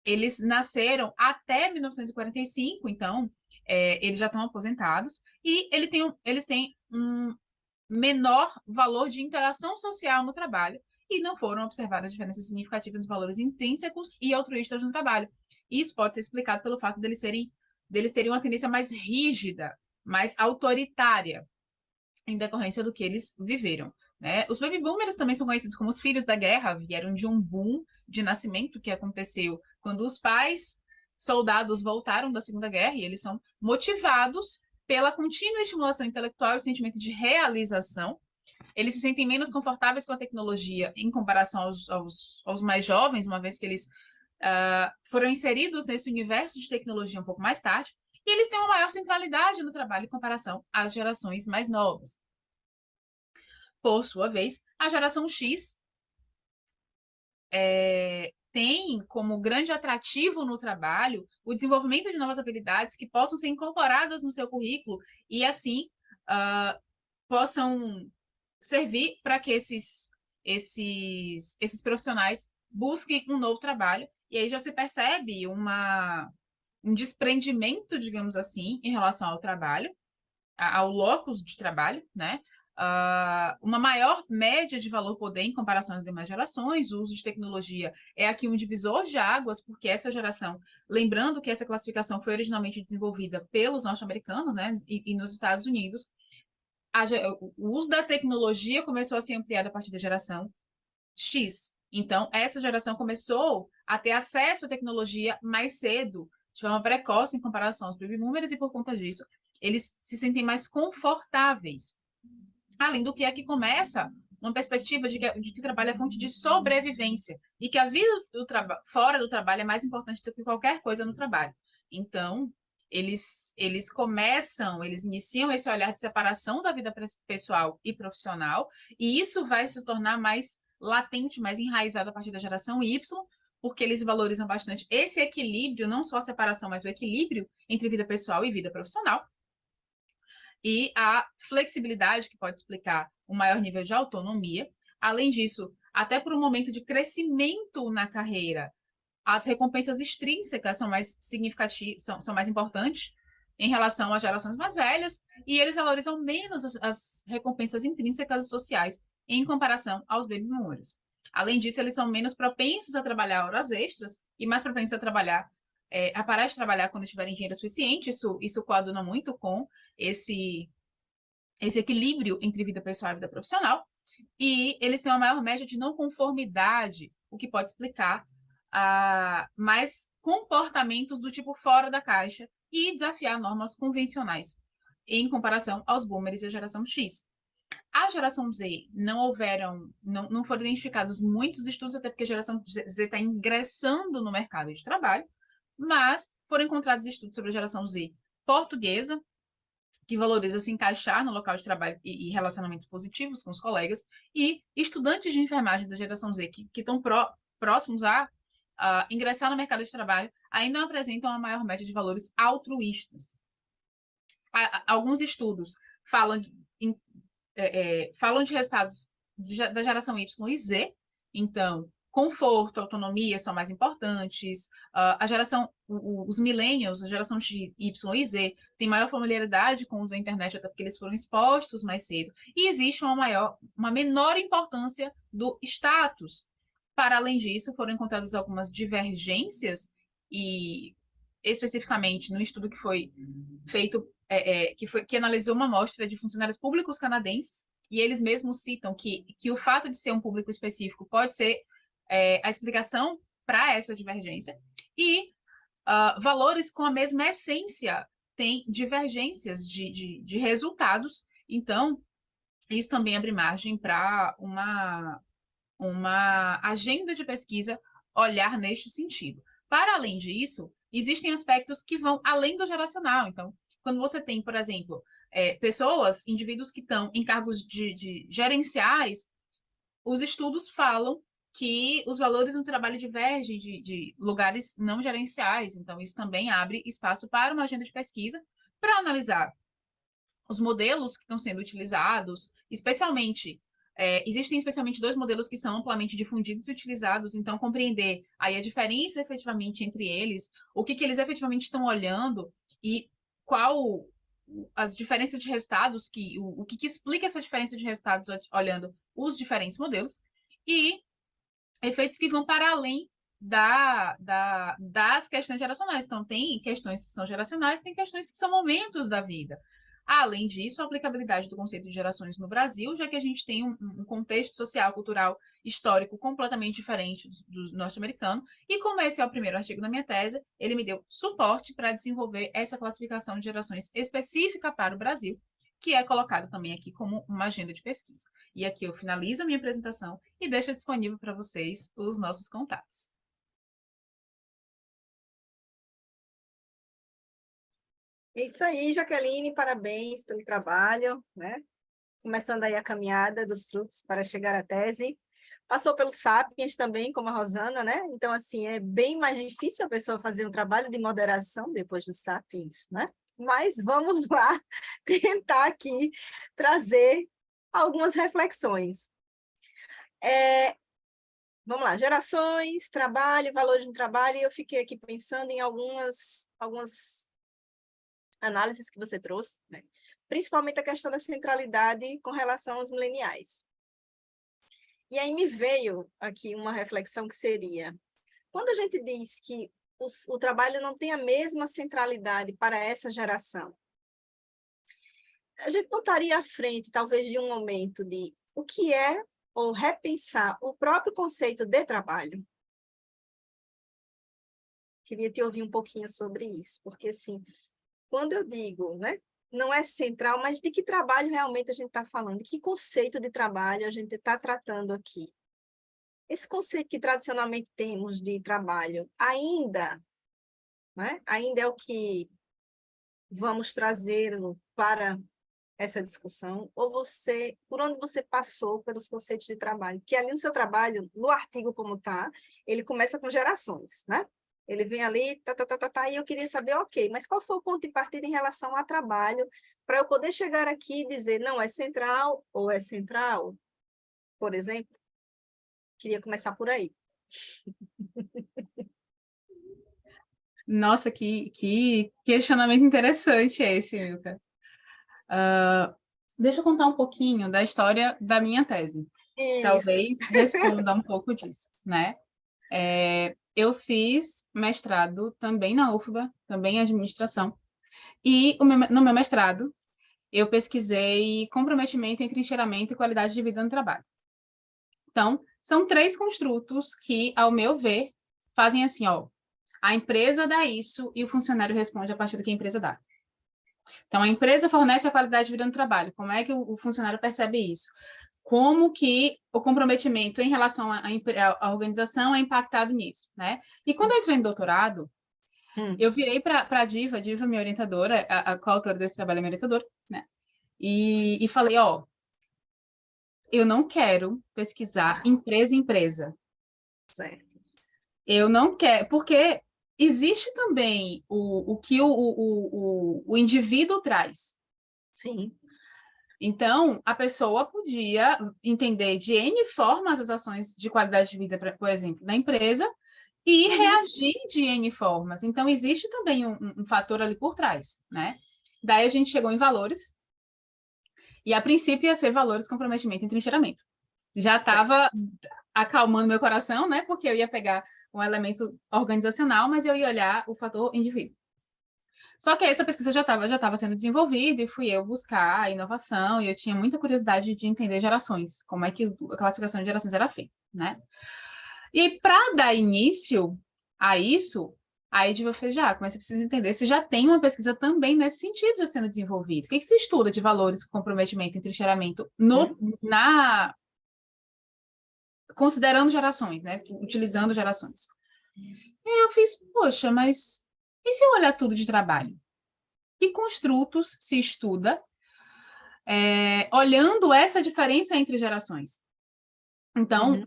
eles nasceram até 1945, então eles já estão aposentados, e eles têm um menor valor de interação social no trabalho, e não foram observadas diferenças significativas nos valores intrínsecos e altruístas no trabalho. Isso pode ser explicado pelo fato deles terem uma tendência mais rígida, mais autoritária, em decorrência do que eles viveram. Né? Os baby boomers também são conhecidos como os filhos da guerra, vieram de um boom de nascimento que aconteceu quando os pais soldados voltaram da Segunda Guerra, e eles são motivados pela contínua estimulação intelectual e o sentimento de realização. Eles se sentem menos confortáveis com a tecnologia em comparação aos mais jovens, uma vez que eles foram inseridos nesse universo de tecnologia um pouco mais tarde, e eles têm uma maior centralidade no trabalho em comparação às gerações mais novas. Por sua vez, a geração X tem como grande atrativo no trabalho o desenvolvimento de novas habilidades que possam ser incorporadas no seu currículo e, assim, possam servir para que esses profissionais busquem um novo trabalho. E aí já se percebe um desprendimento, digamos assim, em relação ao trabalho, ao locus de trabalho, né? Uma maior média de valor-poder em comparação às demais gerações. O uso de tecnologia é aqui um divisor de águas, porque essa geração, lembrando que essa classificação foi originalmente desenvolvida pelos norte-americanos, né? E nos Estados Unidos, o uso da tecnologia começou a ser ampliado a partir da geração X. Então, essa geração começou a ter acesso à tecnologia mais cedo, de forma precoce em comparação aos baby boomers, e por conta disso, eles se sentem mais confortáveis. Além do que aqui começa uma perspectiva de que o trabalho é fonte de sobrevivência e que a vida fora do trabalho é mais importante do que qualquer coisa no trabalho. Então, eles iniciam esse olhar de separação da vida pessoal e profissional, e isso vai se tornar mais latente, mais enraizado a partir da geração Y, porque eles valorizam bastante esse equilíbrio, não só a separação, mas o equilíbrio entre vida pessoal e vida profissional. E a flexibilidade, que pode explicar o maior nível de autonomia. Além disso, até por um momento de crescimento na carreira, As recompensas extrínsecas são mais significativas, são mais importantes em relação às gerações mais velhas, e eles valorizam menos as recompensas intrínsecas sociais em comparação aos baby boomers. Além disso, eles são menos propensos a trabalhar horas extras e mais propensos a trabalhar, a parar de trabalhar quando tiverem dinheiro suficiente. Isso coaduna muito com esse equilíbrio entre vida pessoal e vida profissional. E eles têm uma maior média de não conformidade, o que pode explicar mais comportamentos do tipo fora da caixa e desafiar normas convencionais em comparação aos boomers e a geração X. A geração Z não foram identificados muitos estudos, até porque a geração Z está ingressando no mercado de trabalho, mas foram encontrados estudos sobre a geração Z portuguesa, que valoriza se encaixar no local de trabalho e relacionamentos positivos com os colegas, e estudantes de enfermagem da geração Z que estão próximos a ingressar no mercado de trabalho ainda apresentam uma maior média de valores altruístas. Alguns estudos falam de resultados da geração Y e Z, então conforto, autonomia são mais importantes. Os millennials, a geração X, Y e Z, tem maior familiaridade com o uso da internet, até porque eles foram expostos mais cedo. E existe uma menor importância do status. Para além disso, foram encontradas algumas divergências, e especificamente no estudo que foi feito, que analisou uma amostra de funcionários públicos canadenses, e eles mesmos citam que o fato de ser um público específico pode ser a explicação para essa divergência, e valores com a mesma essência têm divergências de resultados. Então, isso também abre margem para uma agenda de pesquisa olhar neste sentido. Para além disso, existem aspectos que vão além do geracional. Então, quando você tem, por exemplo, indivíduos que estão em cargos de gerenciais, os estudos falam que os valores no trabalho divergem de lugares não gerenciais. Então, isso também abre espaço para uma agenda de pesquisa para analisar os modelos que estão sendo utilizados, existem especialmente 2 modelos que são amplamente difundidos e utilizados, então compreender aí a diferença efetivamente entre eles, o que eles efetivamente estão olhando e qual as diferenças de resultados, o que explica essa diferença de resultados olhando os diferentes modelos, e efeitos que vão para além das questões geracionais. Então, tem questões que são geracionais, tem questões que são momentos da vida. Além disso, a aplicabilidade do conceito de gerações no Brasil, já que a gente tem um contexto social, cultural, histórico completamente diferente do norte-americano, e como esse é o primeiro artigo da minha tese, ele me deu suporte para desenvolver essa classificação de gerações específica para o Brasil, que é colocado também aqui como uma agenda de pesquisa. E aqui eu finalizo a minha apresentação e deixo disponível para vocês os nossos contatos. É isso aí, Jaqueline, parabéns pelo trabalho, né? Começando aí a caminhada dos frutos para chegar à tese. Passou pelo Sapiens também, como a Rosana, né? Então, assim, é bem mais difícil a pessoa fazer um trabalho de moderação depois do Sapiens, né? Mas vamos lá tentar aqui trazer algumas reflexões. Vamos lá, gerações, trabalho, valores no trabalho, e eu fiquei aqui pensando em algumas análises que você trouxe, né? Principalmente a questão da centralidade com relação aos mileniais. E aí me veio aqui uma reflexão que seria, quando a gente diz que o trabalho não tem a mesma centralidade para essa geração, a gente não estaria à frente, talvez, de um momento de o que é, ou repensar o próprio conceito de trabalho? Queria te ouvir um pouquinho sobre isso, porque, assim, quando eu digo, né, não é central, mas de que trabalho realmente a gente está falando? De que conceito de trabalho a gente está tratando aqui? Esse conceito que tradicionalmente temos de trabalho ainda, né, ainda é o que vamos trazer para essa discussão, ou por onde você passou pelos conceitos de trabalho? Que ali no seu trabalho, no artigo como está, ele começa com gerações, né? Ele vem ali, e eu queria saber, ok, mas qual foi o ponto de partida em relação a trabalho, para eu poder chegar aqui e dizer, não, é central ou é central, por exemplo? Queria começar por aí. Nossa, que questionamento interessante esse, Milka. Deixa eu contar um pouquinho da história da minha tese. Isso. Talvez responda um pouco disso, né? Eu fiz mestrado também na UFBA, também em administração, e no meu mestrado eu pesquisei comprometimento, entrincheiramento e qualidade de vida no trabalho. Então, são 3 construtos que, ao meu ver, fazem assim, ó, a empresa dá isso e o funcionário responde a partir do que a empresa dá. Então, a empresa fornece a qualidade de vida no trabalho. Como é que o funcionário percebe isso? Como que o comprometimento em relação à organização é impactado nisso, né? E quando eu entrei no doutorado, eu virei para a Diva, minha orientadora, a coautora desse trabalho é minha orientadora, né? E falei, ó, eu não quero pesquisar empresa em empresa. Certo. Eu não quero, porque existe também o que o indivíduo traz. Sim. Então, a pessoa podia entender de N formas as ações de qualidade de vida, por exemplo, da empresa, e reagir de N formas. Então, existe também um fator ali por trás, né? Daí a gente chegou em valores, e a princípio ia ser valores, comprometimento e trincheiramento. Já estava acalmando meu coração, né? Porque eu ia pegar um elemento organizacional, mas eu ia olhar o fator indivíduo. Só que essa pesquisa já estava sendo desenvolvida e fui eu buscar a inovação e eu tinha muita curiosidade de entender gerações, como é que a classificação de gerações era feita, né? E para dar início a isso, a Ediva fez já, mas você precisa entender se já tem uma pesquisa também nesse sentido já sendo desenvolvida. O que se estuda de valores, comprometimento e trincheiramento considerando gerações, né? Utilizando gerações. E eu fiz, poxa, mas e se eu olhar tudo de trabalho? Que construtos se estuda olhando essa diferença entre gerações? Então,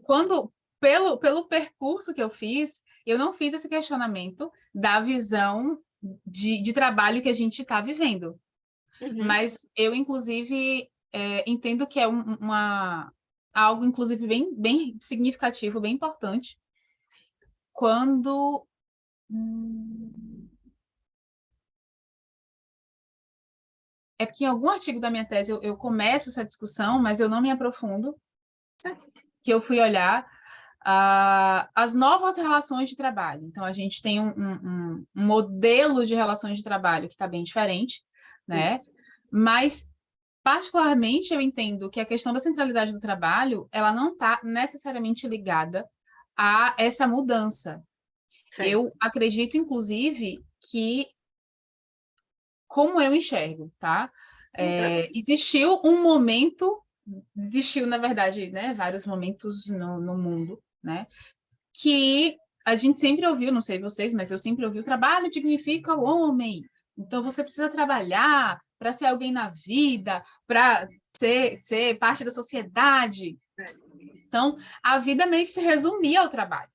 pelo percurso que eu fiz, eu não fiz esse questionamento da visão de trabalho que a gente está vivendo. Mas eu, inclusive, entendo que é algo, inclusive, bem significativo, bem importante, quando... É porque em algum artigo da minha tese eu começo essa discussão, mas eu não me aprofundo, que eu fui olhar as novas relações de trabalho. Então, a gente tem um modelo de relações de trabalho que está bem diferente, né? Isso. Mas, particularmente, eu entendo que a questão da centralidade do trabalho, ela não está necessariamente ligada a essa mudança. Certo. Eu acredito, inclusive, que como eu enxergo, tá? Existiu, na verdade, né, vários momentos no mundo, né, que a gente sempre ouviu, não sei vocês, mas eu sempre ouvi, o trabalho dignifica o homem, então você precisa trabalhar para ser alguém na vida, para ser parte da sociedade. Então, a vida meio que se resumia ao trabalho.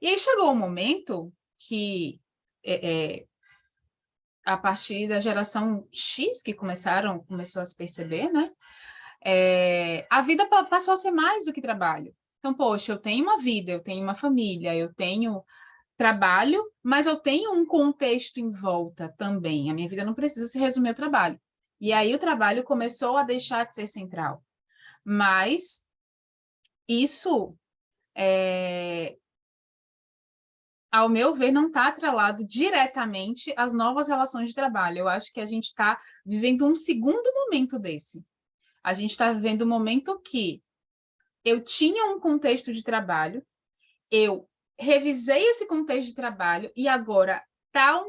E aí chegou um momento que a partir da geração X, que começou a se perceber, né? A vida passou a ser mais do que trabalho. Então, poxa, eu tenho uma vida, eu tenho uma família, eu tenho trabalho, mas eu tenho um contexto em volta também. A minha vida não precisa se resumir ao trabalho. E aí o trabalho começou a deixar de ser central. Mas isso, ao meu ver, não está atrelado diretamente às novas relações de trabalho. Eu acho que a gente está vivendo um segundo momento desse. A gente está vivendo um momento que eu tinha um contexto de trabalho, eu revisei esse contexto de trabalho e agora está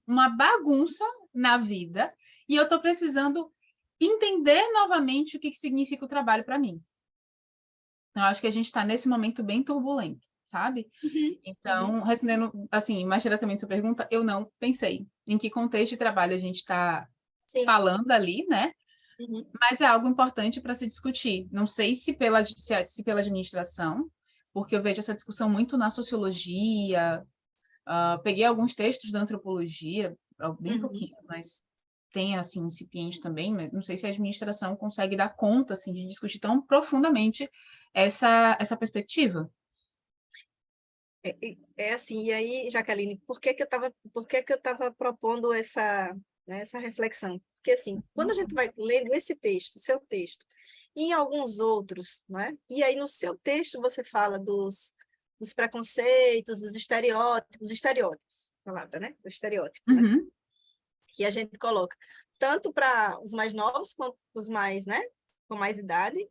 uma bagunça na vida e eu estou precisando entender novamente o que significa o trabalho para mim. Então, eu acho que a gente está nesse momento bem turbulento, sabe? Então, respondendo assim, mais diretamente a sua pergunta, eu não pensei em que contexto de trabalho a gente está falando ali, né? Mas é algo importante para se discutir. Não sei se pela administração, porque eu vejo essa discussão muito na sociologia, peguei alguns textos da antropologia, bem pouquinho, mas tem, assim, incipiente também, mas não sei se a administração consegue dar conta, assim, de discutir tão profundamente essa perspectiva. É assim, e aí, Jaqueline, por que que eu estava propondo essa, né, essa reflexão? Porque assim, quando a gente vai lendo esse texto, seu texto, e em alguns outros, né? E aí no seu texto você fala dos preconceitos, dos estereótipos, palavra, né? O estereótipo, né? Uhum. Que a gente coloca tanto para os mais novos quanto os mais, né? Com mais idade,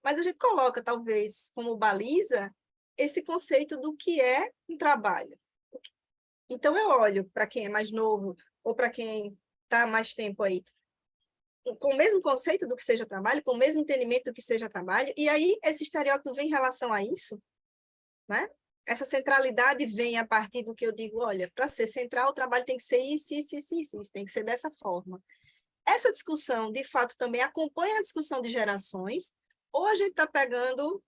mas a gente coloca, talvez, como baliza, esse conceito do que é um trabalho. Então, eu olho para quem é mais novo ou para quem está há mais tempo aí, com o mesmo conceito do que seja trabalho, com o mesmo entendimento do que seja trabalho, e aí esse estereótipo vem em relação a isso, né? Essa centralidade vem a partir do que eu digo, olha, para ser central, o trabalho tem que ser isso, tem que ser dessa forma. Essa discussão, de fato, também acompanha a discussão de gerações, ou a gente está pegando,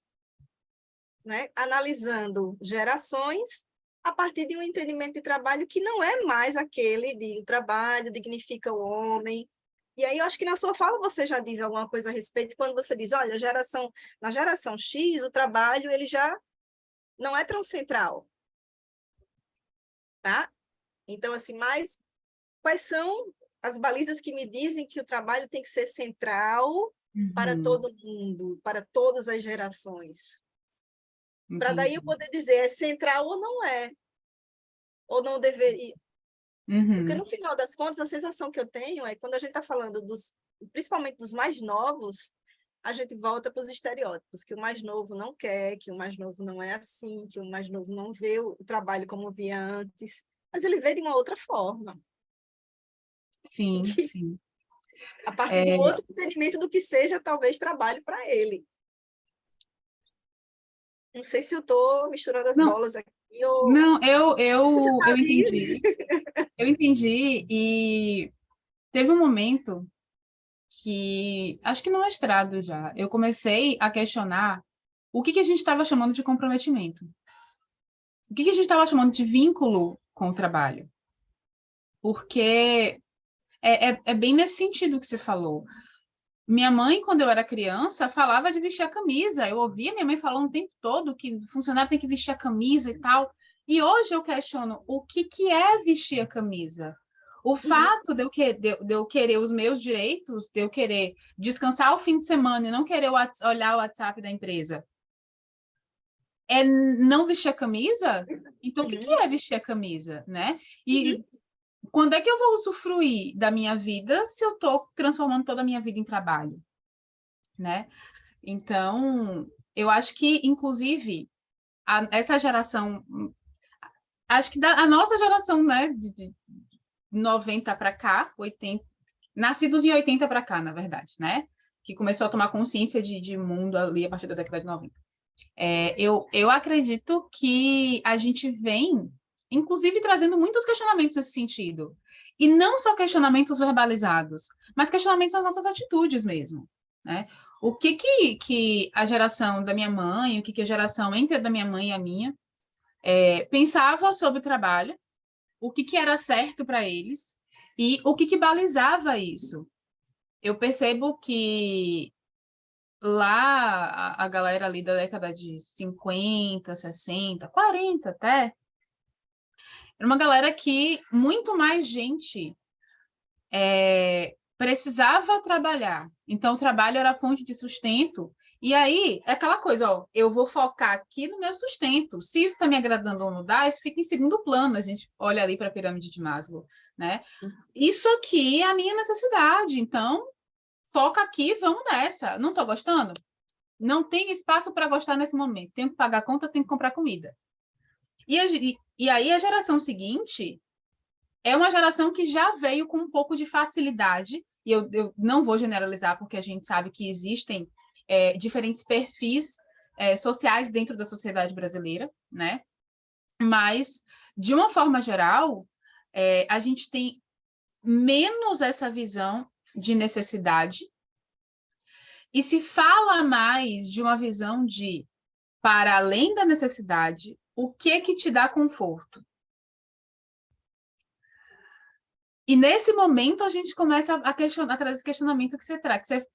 né, analisando gerações a partir de um entendimento de trabalho que não é mais aquele de o trabalho dignifica o homem. E aí eu acho que na sua fala você já diz alguma coisa a respeito, quando você diz, olha, na geração X, o trabalho ele já não é tão central, tá? Então, assim, mas quais são as balizas que me dizem que o trabalho tem que ser central para Uhum. todo mundo, para todas as gerações? Para daí eu Entendi. poder dizer, é central ou não é, ou não deveria. Porque, Uhum. no final das contas, a sensação que eu tenho é quando a gente está falando principalmente dos mais novos, a gente volta para os estereótipos, que o mais novo não quer, que o mais novo não é assim, que o mais novo não vê o trabalho como via antes, mas ele vê de uma outra forma, Sim, sim. a partir de um É, outro entendimento do que seja, talvez, trabalho para ele. Não sei se eu estou misturando as não, bolas aqui ou não, você está eu ali. entendi. Eu entendi e teve um momento que, acho que no mestrado já, eu comecei a questionar o que que a gente estava chamando de comprometimento. O que que a gente estava chamando de vínculo com o trabalho. Porque é bem nesse sentido que você falou. Minha mãe, quando eu era criança, falava de vestir a camisa. Eu ouvia minha mãe falando o tempo todo que o funcionário tem que vestir a camisa e tal. E hoje eu questiono o que que é vestir a camisa. O fato de eu querer os meus direitos, de eu querer descansar o fim de semana e não querer olhar o WhatsApp da empresa, é não vestir a camisa? Então, o que que Uhum, é vestir a camisa, né? uhum, E quando é que eu vou usufruir da minha vida se eu estou transformando toda a minha vida em trabalho, né? Então, eu acho que, inclusive, essa geração, acho que a nossa geração, né, de 90 para cá, 80, nascidos em 80 para cá, na verdade, né, que começou a tomar consciência de mundo ali a partir da década de 90. Eu acredito que a gente vem, inclusive, trazendo muitos questionamentos nesse sentido. E não só questionamentos verbalizados, mas questionamentos nas nossas atitudes mesmo, né? O que a geração da minha mãe, o que a geração entre a da minha mãe e a minha pensava sobre o trabalho, o que era certo para eles e o que balizava isso. Eu percebo que lá a galera ali da década de 50, 60, 40 até, era uma galera que muito mais gente precisava trabalhar. Então, o trabalho era a fonte de sustento. E aí, é aquela coisa, ó, eu vou focar aqui no meu sustento. Se isso está me agradando ou não dá, isso fica em segundo plano. A gente olha ali para a pirâmide de Maslow, né? Isso aqui é a minha necessidade. Então, foca aqui, vamos nessa. Não estou gostando? Não tenho espaço para gostar nesse momento. Tenho que pagar a conta, tenho que comprar comida. E aí, a geração seguinte é uma geração que já veio com um pouco de facilidade, e eu não vou generalizar, porque a gente sabe que existem diferentes perfis sociais dentro da sociedade brasileira, né? Mas, de uma forma geral, a gente tem menos essa visão de necessidade e se fala mais de uma visão de, para além da necessidade, o que te dá conforto? E nesse momento a gente começa a trazer esse questionamento que você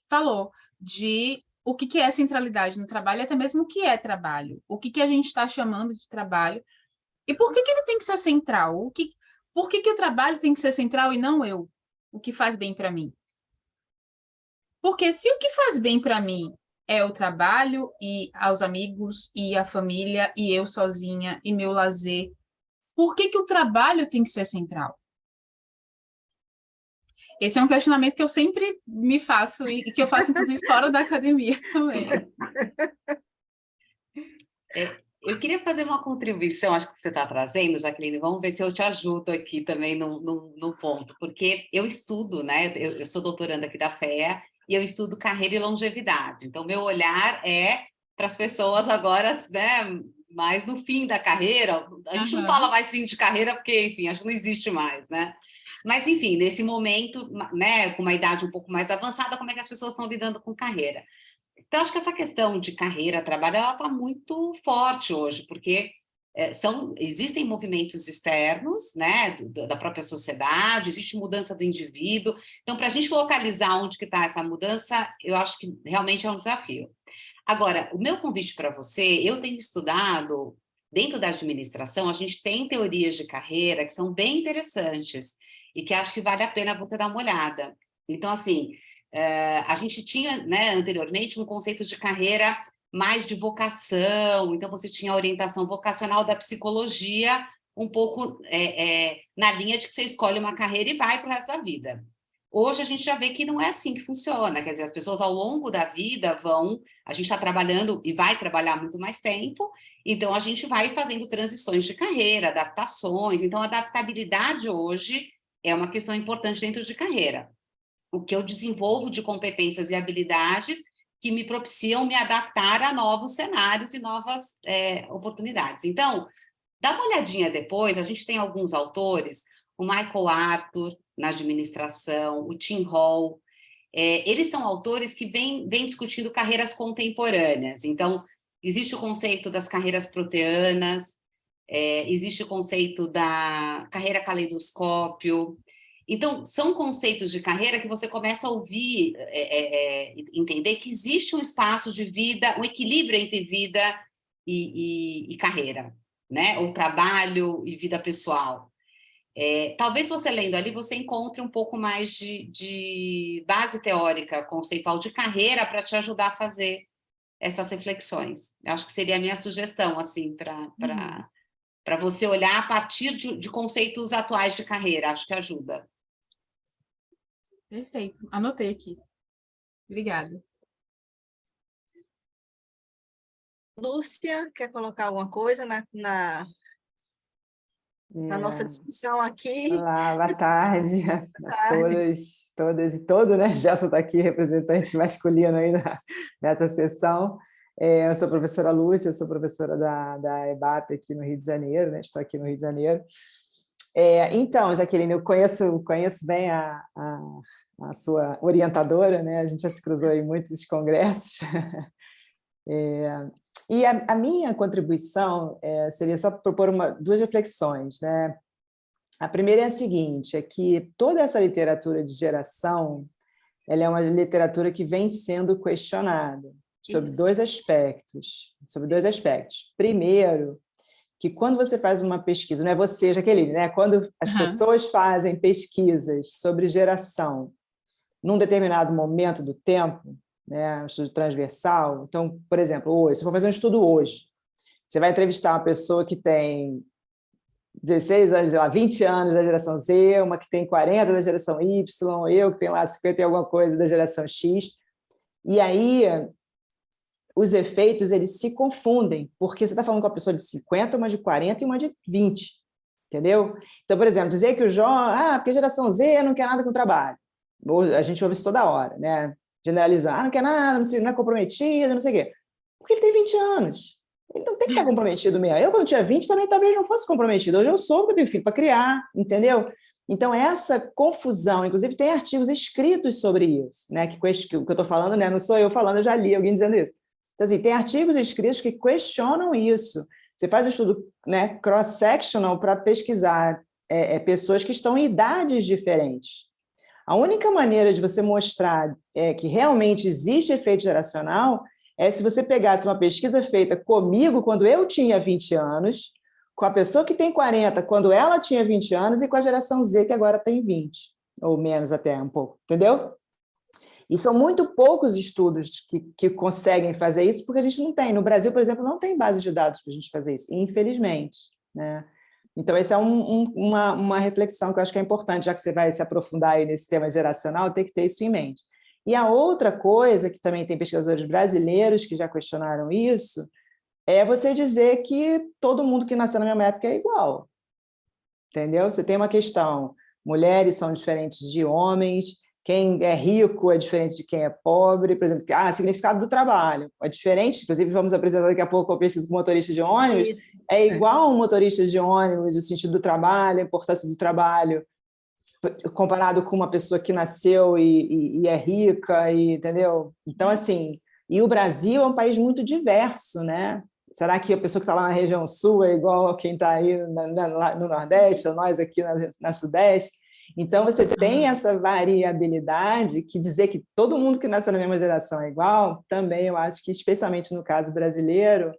falou, de o que é centralidade no trabalho, até mesmo o que é trabalho, o que a gente está chamando de trabalho, e por que ele tem que ser central? Por que o trabalho tem que ser central e não eu? O que faz bem para mim? Porque se o que faz bem para mim é o trabalho e aos amigos e a família e eu sozinha e meu lazer, por que o trabalho tem que ser central? Esse é um questionamento que eu sempre me faço e que eu faço, inclusive, fora da academia também. Eu queria fazer uma contribuição, acho que você está trazendo, Jaqueline, vamos ver se eu te ajudo aqui também no ponto, porque eu estudo, né? Eu sou doutoranda aqui da FEA e eu estudo carreira e longevidade. Então, meu olhar é para as pessoas agora, né, mais no fim da carreira. A gente não fala mais fim de carreira, porque, enfim, acho que não existe mais, né? Mas, enfim, nesse momento, né, com uma idade um pouco mais avançada, como é que as pessoas estão lidando com carreira? Então, acho que essa questão de carreira, trabalho, ela está muito forte hoje, porque existem movimentos externos, né, da própria sociedade, existe mudança do indivíduo. Então, para a gente localizar onde que está essa mudança, eu acho que realmente é um desafio. Agora, o meu convite para você, eu tenho estudado, dentro da administração, a gente tem teorias de carreira que são bem interessantes e que acho que vale a pena você dar uma olhada. Então, assim, a gente tinha, né, anteriormente um conceito de carreira mais de vocação, então você tinha a orientação vocacional da psicologia, um pouco na linha de que você escolhe uma carreira e vai para o resto da vida. Hoje a gente já vê que não é assim que funciona, quer dizer, as pessoas ao longo da vida a gente está trabalhando e vai trabalhar muito mais tempo, então a gente vai fazendo transições de carreira, adaptações, então a adaptabilidade hoje é uma questão importante dentro de carreira. O que eu desenvolvo de competências e habilidades que me propiciam me adaptar a novos cenários e novas oportunidades. Então, dá uma olhadinha depois, a gente tem alguns autores, o Michael Arthur, na administração, o Tim Hall, eles são autores que vêm discutindo carreiras contemporâneas. Então, existe o conceito das carreiras proteanas, existe o conceito da carreira caleidoscópio. Então, são conceitos de carreira que você começa a ouvir, entender que existe um espaço de vida, um equilíbrio entre vida e carreira, né? Ou trabalho e vida pessoal. Talvez você lendo ali, você encontre um pouco mais de base teórica, conceitual de carreira para te ajudar a fazer essas reflexões. Eu acho que seria a minha sugestão, assim, para você olhar a partir de conceitos atuais de carreira. Acho que ajuda. Perfeito. Anotei aqui. Obrigada. Lúcia, quer colocar alguma coisa na nossa discussão aqui? Olá, boa tarde a tarde. todas e todos, né? Gelson está aqui, representante masculino aí nessa sessão. Eu sou a professora Lúcia, sou professora da EBAP aqui no Rio de Janeiro, né? Estou aqui no Rio de Janeiro. Então, Jaqueline, eu conheço bem a sua orientadora, né? A gente já se cruzou em muitos congressos. E a minha contribuição seria só propor duas reflexões, né? A primeira é a seguinte, é que toda essa literatura de geração, ela é uma literatura que vem sendo questionada sobre dois aspectos. Primeiro, que quando você faz uma pesquisa, não é você, Jaqueline, né? Quando as pessoas fazem pesquisas sobre geração num determinado momento do tempo, né, um estudo transversal. Então, por exemplo, hoje, se for fazer um estudo hoje, você vai entrevistar uma pessoa que tem 16 anos, 20 anos da geração Z, uma que tem 40 da geração Y, eu que tenho lá 50 e alguma coisa da geração X, e aí os efeitos eles se confundem, porque você está falando com uma pessoa de 50, uma de 40 e uma de 20, entendeu? Então, por exemplo, dizer que o João, porque a geração Z não quer nada com trabalho, a gente ouve isso toda hora, né? Generalizar, não quer nada, não é comprometido, não sei o quê. Porque ele tem 20 anos. Ele não tem que estar comprometido mesmo. Eu, quando tinha 20, também talvez não fosse comprometido. Hoje eu sou, porque eu tenho filho para criar, entendeu? Então, essa confusão, inclusive tem artigos escritos sobre isso, né? Que o que eu estou falando, né? Não sou eu falando, eu já li alguém dizendo isso. Então, assim, tem artigos escritos que questionam isso. Você faz um estudo, né, cross-sectional para pesquisar pessoas que estão em idades diferentes. A única maneira de você mostrar que realmente existe efeito geracional é se você pegasse uma pesquisa feita comigo quando eu tinha 20 anos, com a pessoa que tem 40 quando ela tinha 20 anos e com a geração Z que agora tem 20, ou menos até um pouco, entendeu? E são muito poucos estudos que conseguem fazer isso, porque a gente não tem. No Brasil, por exemplo, não tem base de dados para a gente fazer isso, infelizmente, né? Então, essa é uma reflexão que eu acho que é importante, já que você vai se aprofundar aí nesse tema geracional, tem que ter isso em mente. E a outra coisa, que também tem pesquisadores brasileiros que já questionaram isso, é você dizer que todo mundo que nasceu na mesma época é igual. Entendeu? Você tem uma questão, mulheres são diferentes de homens, quem é rico é diferente de quem é pobre, por exemplo, significado do trabalho é diferente, inclusive vamos apresentar daqui a pouco a pesquisa do motorista de ônibus, é igual um motorista de ônibus, o sentido do trabalho, a importância do trabalho, comparado com uma pessoa que nasceu e é rica, entendeu? Então, assim, e o Brasil é um país muito diverso, né? Será que a pessoa que está lá na região sul é igual a quem está aí no Nordeste, ou nós aqui na Sudeste? Então, você tem essa variabilidade que dizer que todo mundo que nasceu na mesma geração é igual, também eu acho que, especialmente no caso brasileiro,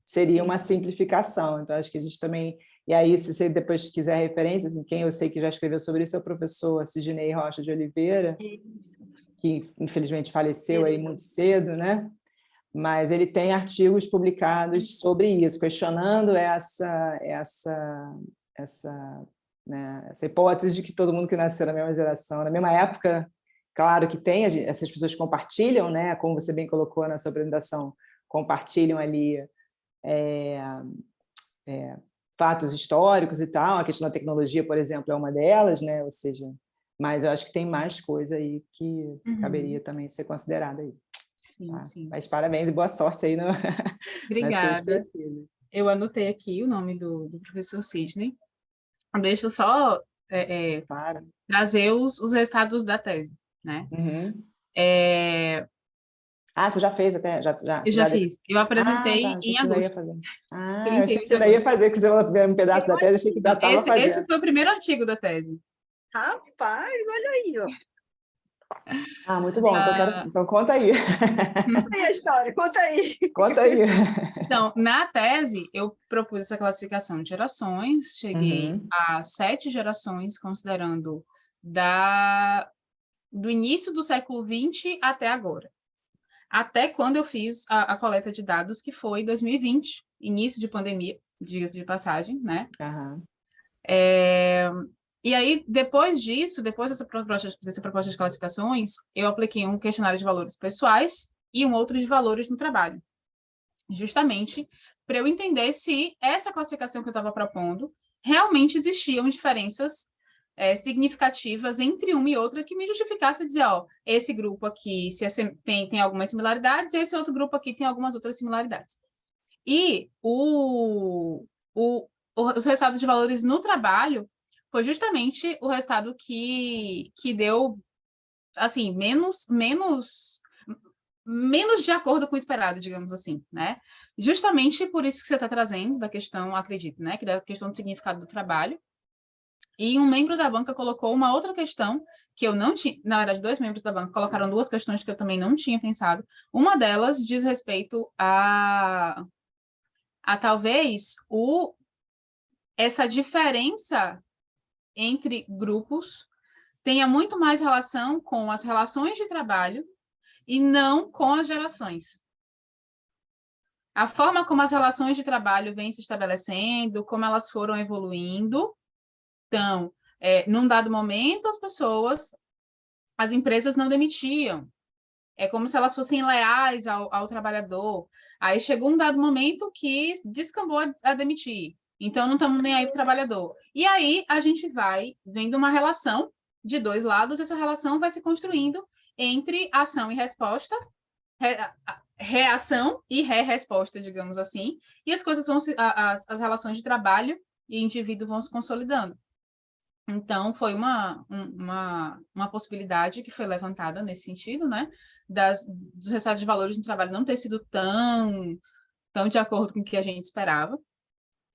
seria uma simplificação. Então, acho que a gente também... E aí, se você depois quiser referências, assim, quem eu sei que já escreveu sobre isso é o professor Sidney Rocha de Oliveira, que infelizmente faleceu aí muito cedo, né? Mas ele tem artigos publicados sobre isso, questionando essa hipótese de que todo mundo que nasceu na mesma geração, na mesma época, claro que tem, essas pessoas compartilham, né? Como você bem colocou na sua apresentação, compartilham ali fatos históricos e tal, a questão da tecnologia, por exemplo, é uma delas, né? Ou seja, mas eu acho que tem mais coisa aí que caberia também ser considerada aí. Sim, tá? sim. Mas parabéns e boa sorte aí Obrigada. nas suas pesquisas. Eu anotei aqui o nome do professor Sidney. Deixa eu só Claro. trazer os resultados da tese, né? Uhum. Você já fez até? Eu já fiz. Eu apresentei tá. Achei em que você ainda ia agosto. fazer. Eu 31 achei que de você ainda ia agosto. fazer, porque você falou um pedaço da tese, achei que já estava fazendo. Esse foi o primeiro artigo da tese. Rapaz, olha aí, ó. Muito bom. Então conta aí. Conta aí a história, conta aí. Conta aí. Então, na tese, eu propus essa classificação de gerações, cheguei a 7 gerações, considerando do início do século XX até agora. Até quando eu fiz a coleta de dados, que foi 2020, início de pandemia, diga-se de passagem, né? E aí, depois disso, depois dessa proposta de classificações, eu apliquei um questionário de valores pessoais e um outro de valores no trabalho, justamente para eu entender se essa classificação que eu estava propondo realmente existiam diferenças significativas entre uma e outra que me justificasse dizer, esse grupo aqui tem algumas similaridades e esse outro grupo aqui tem algumas outras similaridades. E os resultados de valores no trabalho foi justamente o resultado que deu, assim, menos de acordo com o esperado, digamos assim, né? Justamente por isso que você está trazendo da questão, acredito, né? Que da questão do significado do trabalho. E um membro da banca colocou uma outra questão que eu não tinha, na verdade, 2 membros da banca colocaram 2 questões que eu também não tinha pensado. Uma delas diz respeito a talvez essa diferença entre grupos tenha muito mais relação com as relações de trabalho e não com as gerações. A forma como as relações de trabalho vêm se estabelecendo, como elas foram evoluindo. Então, num dado momento, as empresas não demitiam. É como se elas fossem leais ao trabalhador. Aí chegou um dado momento que descambou a demitir. Então, não estamos nem aí para o trabalhador. E aí, a gente vai vendo uma relação de 2 lados, essa relação vai se construindo entre ação e resposta, reação e resposta, digamos assim, e as coisas as relações de trabalho e indivíduo vão se consolidando. Então, foi uma possibilidade que foi levantada nesse sentido, né? Dos resultados de valores no trabalho não ter sido tão de acordo com o que a gente esperava.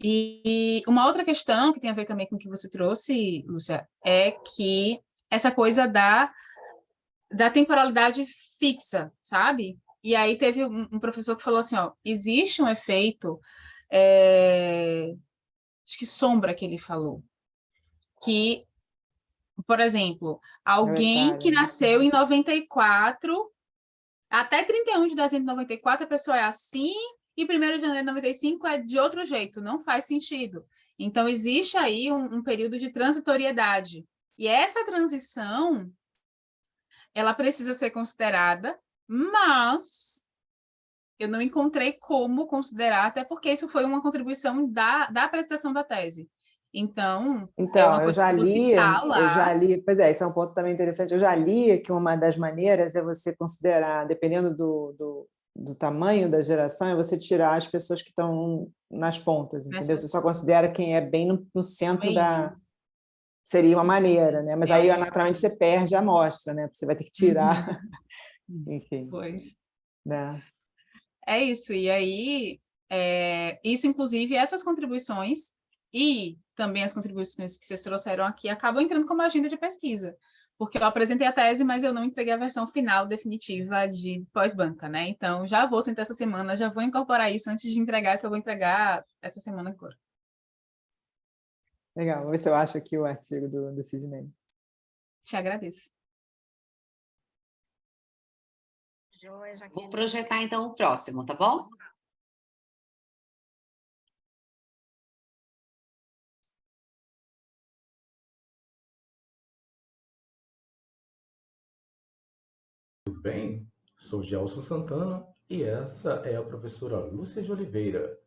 E uma outra questão que tem a ver também com o que você trouxe, Lúcia, é que essa coisa da temporalidade fixa, sabe? E aí teve um professor que falou assim, ó, existe um efeito, acho que sombra que ele falou, que, por exemplo, alguém que nasceu em 94, até 31 de dezembro de 94, a pessoa é assim, e 1º de janeiro de 95 é de outro jeito, não faz sentido. Então, existe aí um período de transitoriedade. E essa transição, ela precisa ser considerada, mas eu não encontrei como considerar, até porque isso foi uma contribuição da apresentação da tese. Então, é uma eu coisa já que você li, fala. pois é, esse é um ponto também interessante. Eu já li que uma das maneiras é você considerar, dependendo do tamanho da geração, é você tirar as pessoas que estão nas pontas, entendeu? Você só considera quem é bem no centro da... Seria uma maneira, né? Mas aí, naturalmente, você perde a amostra, né? Você vai ter que tirar, enfim. Pois. Né? É isso. E aí, isso, inclusive, essas contribuições e também as contribuições que vocês trouxeram aqui acabam entrando como agenda de pesquisa. Porque eu apresentei a tese, mas eu não entreguei a versão final definitiva de pós-banca, né? Então, já vou sentar essa semana, já vou incorporar isso antes de entregar, que eu vou entregar essa semana agora. Legal, vou ver se eu acho aqui o artigo do Sidney. Te agradeço. Vou projetar, então, o próximo, tá bom? Tudo bem? Sou Gelson Santana e essa é a professora Lúcia de Oliveira.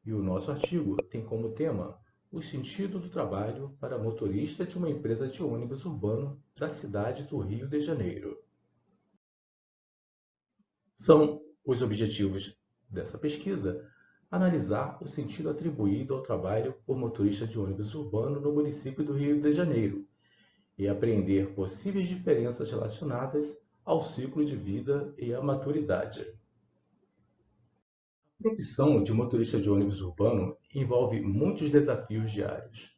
E o nosso artigo tem como tema o sentido do trabalho para motorista de uma empresa de ônibus urbano da cidade do Rio de Janeiro. São os objetivos dessa pesquisa analisar o sentido atribuído ao trabalho por motorista de ônibus urbano no município do Rio de Janeiro e apreender possíveis diferenças relacionadas ao ciclo de vida e à maturidade. A profissão de motorista de ônibus urbano envolve muitos desafios diários.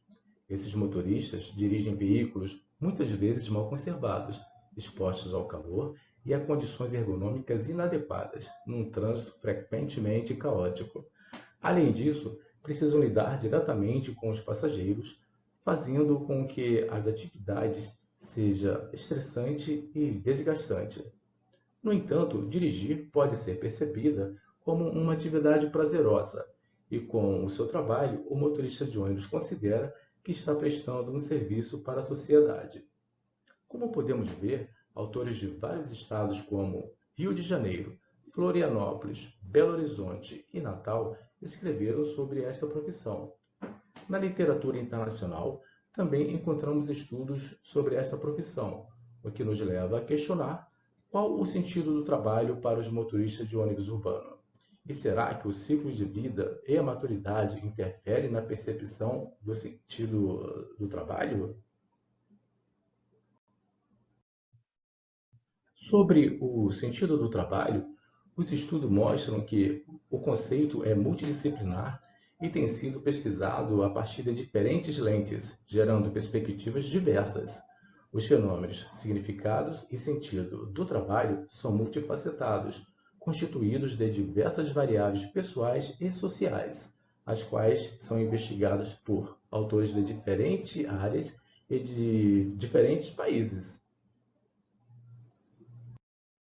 Esses motoristas dirigem veículos muitas vezes mal conservados, expostos ao calor e a condições ergonômicas inadequadas, num trânsito frequentemente caótico. Além disso, precisam lidar diretamente com os passageiros, fazendo com que as atividades seja estressante e desgastante. No entanto, dirigir pode ser percebida como uma atividade prazerosa, e com o seu trabalho, o motorista de ônibus considera que está prestando um serviço para a sociedade. Como podemos ver, autores de vários estados como Rio de Janeiro, Florianópolis, Belo Horizonte e Natal escreveram sobre esta profissão. Na literatura internacional, também encontramos estudos sobre esta profissão, o que nos leva a questionar qual o sentido do trabalho para os motoristas de ônibus urbano. E será que o ciclo de vida e a maturidade interferem na percepção do sentido do trabalho? Sobre o sentido do trabalho, os estudos mostram que o conceito é multidisciplinar e tem sido pesquisado a partir de diferentes lentes, gerando perspectivas diversas. Os fenômenos, significados e sentido do trabalho são multifacetados, constituídos de diversas variáveis pessoais e sociais, as quais são investigadas por autores de diferentes áreas e de diferentes países.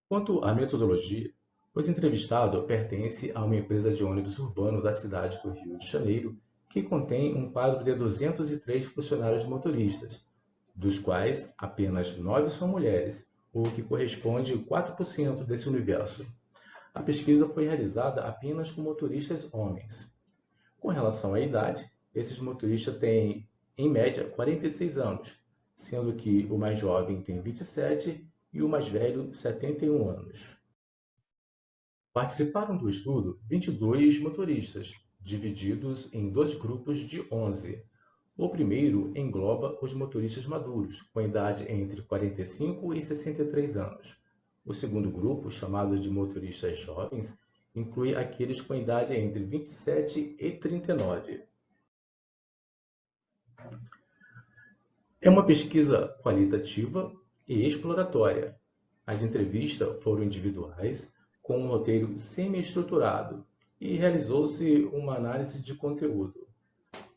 Quanto à metodologia, os entrevistados pertencem a uma empresa de ônibus urbano da cidade do Rio de Janeiro, que contém um quadro de 203 funcionários motoristas, dos quais apenas 9 são mulheres, o que corresponde a 4% desse universo. A pesquisa foi realizada apenas com motoristas homens. Com relação à idade, esses motoristas têm, em média, 46 anos, sendo que o mais jovem tem 27 e o mais velho 71 anos. Participaram do estudo 22 motoristas, divididos em 2 grupos de 11. O primeiro engloba os motoristas maduros, com idade entre 45 e 63 anos. O segundo grupo, chamado de motoristas jovens, inclui aqueles com idade entre 27 e 39. É uma pesquisa qualitativa e exploratória. As entrevistas foram individuais, com um roteiro semi-estruturado, e realizou-se uma análise de conteúdo.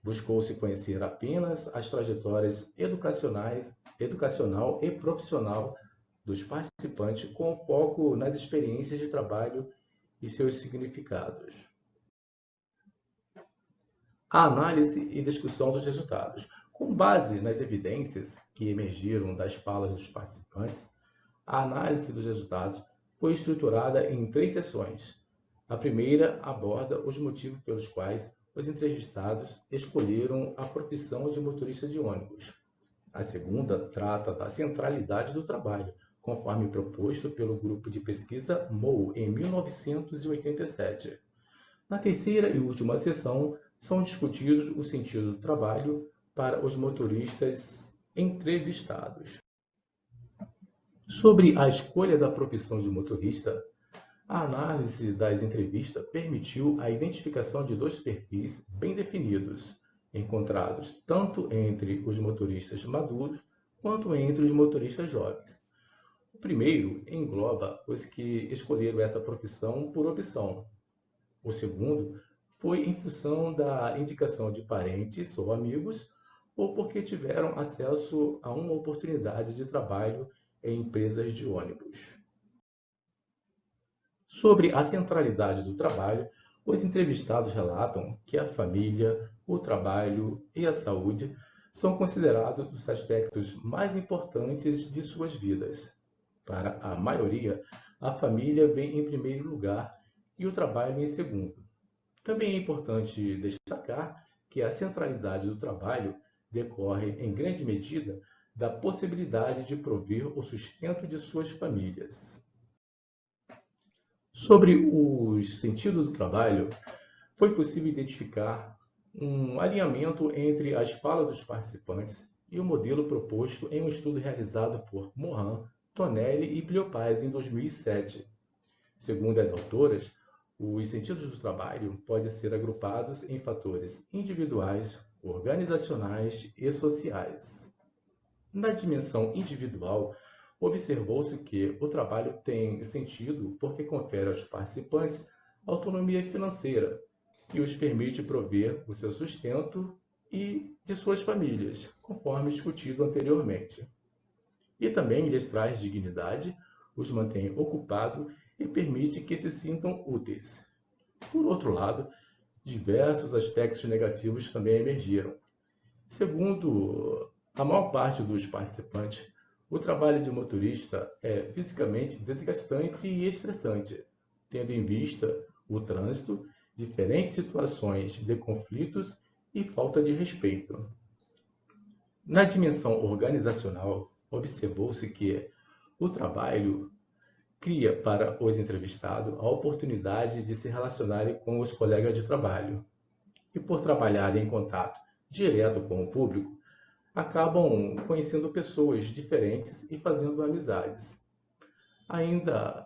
Buscou-se conhecer apenas as trajetórias educacional e profissional dos participantes, com foco nas experiências de trabalho e seus significados. A análise e discussão dos resultados. Com base nas evidências que emergiram das falas dos participantes, a análise dos resultados foi estruturada em 3 sessões. A primeira aborda os motivos pelos quais os entrevistados escolheram a profissão de motorista de ônibus. A segunda trata da centralidade do trabalho, conforme proposto pelo grupo de pesquisa MOU em 1987. Na terceira e última sessão, são discutidos o sentido do trabalho para os motoristas entrevistados. Sobre a escolha da profissão de motorista, a análise das entrevistas permitiu a identificação de 2 perfis bem definidos, encontrados tanto entre os motoristas maduros quanto entre os motoristas jovens. O primeiro engloba os que escolheram essa profissão por opção. O segundo foi em função da indicação de parentes ou amigos ou porque tiveram acesso a uma oportunidade de trabalho em empresas de ônibus. Sobre a centralidade do trabalho, os entrevistados relatam que a família, o trabalho e a saúde são considerados os aspectos mais importantes de suas vidas. Para a maioria, a família vem em primeiro lugar e o trabalho em segundo. Também é importante destacar que a centralidade do trabalho decorre, em grande medida, da possibilidade de prover o sustento de suas famílias. Sobre o sentido do trabalho, foi possível identificar um alinhamento entre as falas dos participantes e o modelo proposto em um estudo realizado por Mohan, Tonelli e Bliopaz em 2007. Segundo as autoras, os sentidos do trabalho podem ser agrupados em fatores individuais, organizacionais e sociais. Na dimensão individual, observou-se que o trabalho tem sentido porque confere aos participantes autonomia financeira e os permite prover o seu sustento e de suas famílias, conforme discutido anteriormente. E também lhes traz dignidade, os mantém ocupados e permite que se sintam úteis. Por outro lado, diversos aspectos negativos também emergiram. Segundo a maior parte dos participantes, o trabalho de motorista é fisicamente desgastante e estressante, tendo em vista o trânsito, diferentes situações de conflitos e falta de respeito. Na dimensão organizacional, observou-se que o trabalho cria para os entrevistados a oportunidade de se relacionarem com os colegas de trabalho. E por trabalharem em contato direto com o público, acabam conhecendo pessoas diferentes e fazendo amizades. Ainda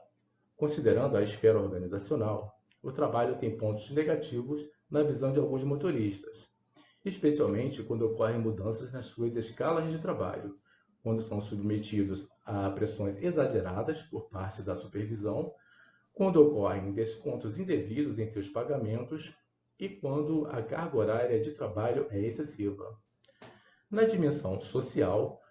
considerando a esfera organizacional, o trabalho tem pontos negativos na visão de alguns motoristas, especialmente quando ocorrem mudanças nas suas escalas de trabalho, quando são submetidos a pressões exageradas por parte da supervisão, quando ocorrem descontos indevidos em seus pagamentos e quando a carga horária de trabalho é excessiva. Na dimensão social,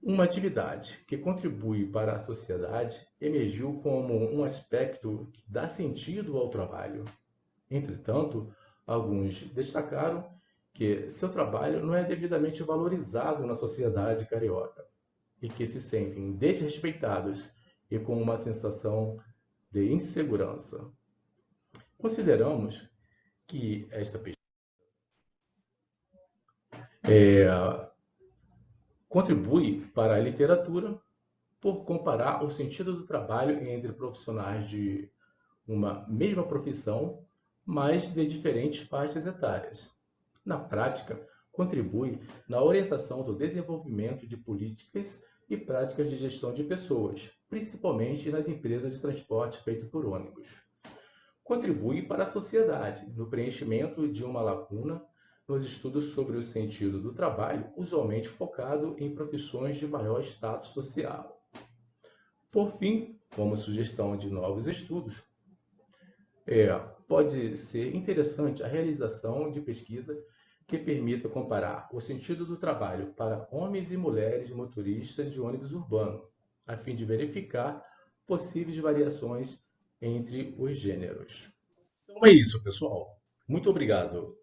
uma atividade que contribui para a sociedade emergiu como um aspecto que dá sentido ao trabalho. Entretanto, alguns destacaram que seu trabalho não é devidamente valorizado na sociedade carioca e que se sentem desrespeitados e com uma sensação de insegurança. Consideramos que esta pesquisa contribui para a literatura por comparar o sentido do trabalho entre profissionais de uma mesma profissão, mas de diferentes faixas etárias. Na prática, contribui na orientação do desenvolvimento de políticas e práticas de gestão de pessoas, principalmente nas empresas de transporte feito por ônibus. Contribui para a sociedade no preenchimento de uma lacuna nos estudos sobre o sentido do trabalho, usualmente focado em profissões de maior status social. Por fim, como sugestão de novos estudos, pode ser interessante a realização de pesquisa que permita comparar o sentido do trabalho para homens e mulheres motoristas de ônibus urbano, a fim de verificar possíveis variações entre os gêneros. Então é isso, pessoal. Muito obrigado.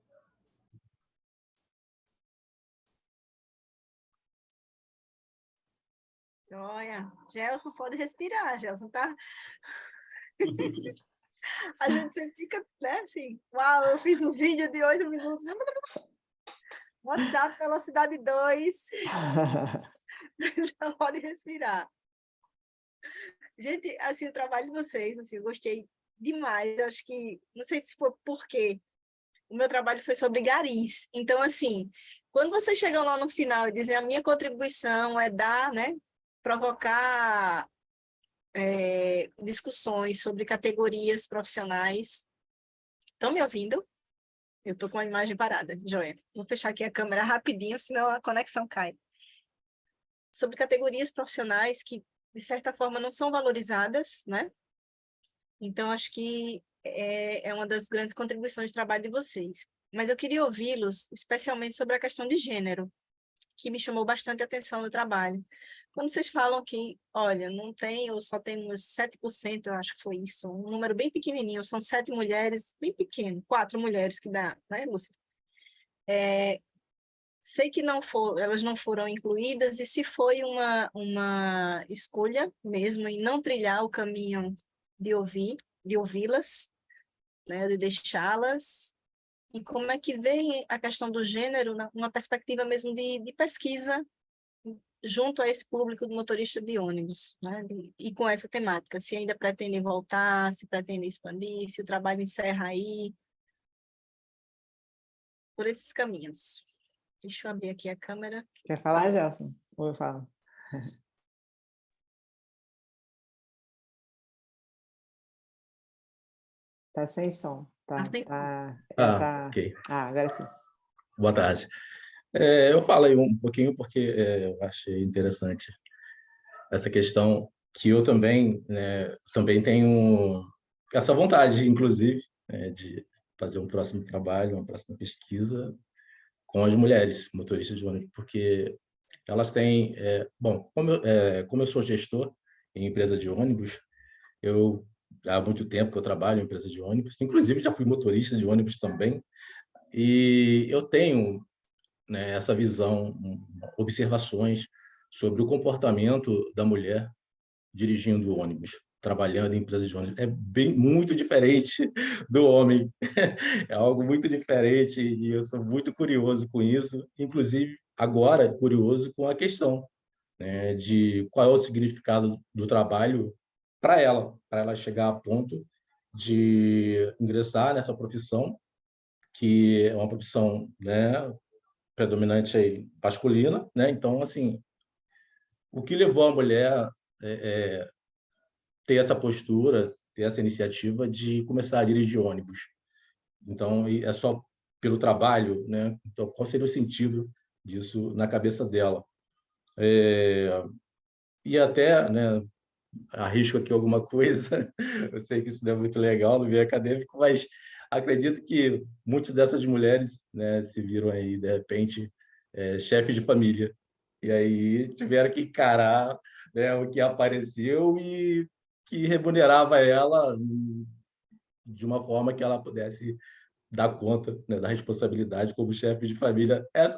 Olha, Gelson pode respirar, Gelson, tá? A gente sempre fica, né, assim, uau, eu fiz um vídeo de 8 minutos, WhatsApp velocidade 2, já pode respirar. Gente, assim, o trabalho de vocês, assim, eu gostei demais, eu acho que, não sei se foi porque o meu trabalho foi sobre garis, então, assim, quando vocês chegam lá no final e dizem a minha contribuição é dar, né, provocar discussões sobre categorias profissionais. Estão me ouvindo? Eu estou com a imagem parada, joia. Vou fechar aqui a câmera rapidinho, senão a conexão cai. Sobre categorias profissionais que, de certa forma, não são valorizadas, né? Então, acho que é uma das grandes contribuições de trabalho de vocês. Mas eu queria ouvi-los, especialmente sobre a questão de gênero, que me chamou bastante a atenção no trabalho. Quando vocês falam que, olha, não tem, ou só temos 7%, eu acho que foi isso, um número bem pequenininho, são 7 mulheres, bem pequeno, 4 mulheres que dá, né, Lúcia? Sei que elas não foram incluídas, e se foi uma escolha mesmo em não trilhar o caminho de ouvi-las, né, de deixá-las, e como é que vem a questão do gênero, uma perspectiva mesmo de pesquisa junto a esse público de motorista de ônibus, né? E com essa temática, se ainda pretendem voltar, se pretendem expandir, se o trabalho encerra aí, por esses caminhos. Deixa eu abrir aqui a câmera. Quer falar, Gelson? Ou eu falo? Tá sem som. Tá, sem tá... Ok. Agora sim. Boa tarde. Eu falei um pouquinho porque eu achei interessante essa questão que eu também, né, também tenho essa vontade, inclusive, de fazer um próximo trabalho, uma próxima pesquisa com as mulheres motoristas de ônibus, porque elas têm... bom, como eu sou gestor em empresa de ônibus, há muito tempo que eu trabalho em empresa de ônibus, inclusive já fui motorista de ônibus também, e eu tenho, né, essa visão, observações sobre o comportamento da mulher dirigindo o ônibus, trabalhando em empresas de ônibus. É muito diferente do homem. É algo muito diferente e eu sou muito curioso com isso. Inclusive, agora, curioso com a questão, né, de qual é o significado do trabalho para ela chegar a ponto de ingressar nessa profissão, que é uma profissão, né, predominante aí, masculina, né? Então, assim, o que levou a mulher ter essa postura, ter essa iniciativa de começar a dirigir ônibus? Então, é só pelo trabalho, né? Então, qual seria o sentido disso na cabeça dela? E até, né, arrisco aqui alguma coisa, eu sei que isso não é muito legal no meio acadêmico, mas acredito que muitas dessas mulheres, né, se viram aí, de repente, chefes de família, e aí tiveram que encarar, né, o que apareceu e que remunerava ela de uma forma que ela pudesse dar conta, né, da responsabilidade como chefe de família. É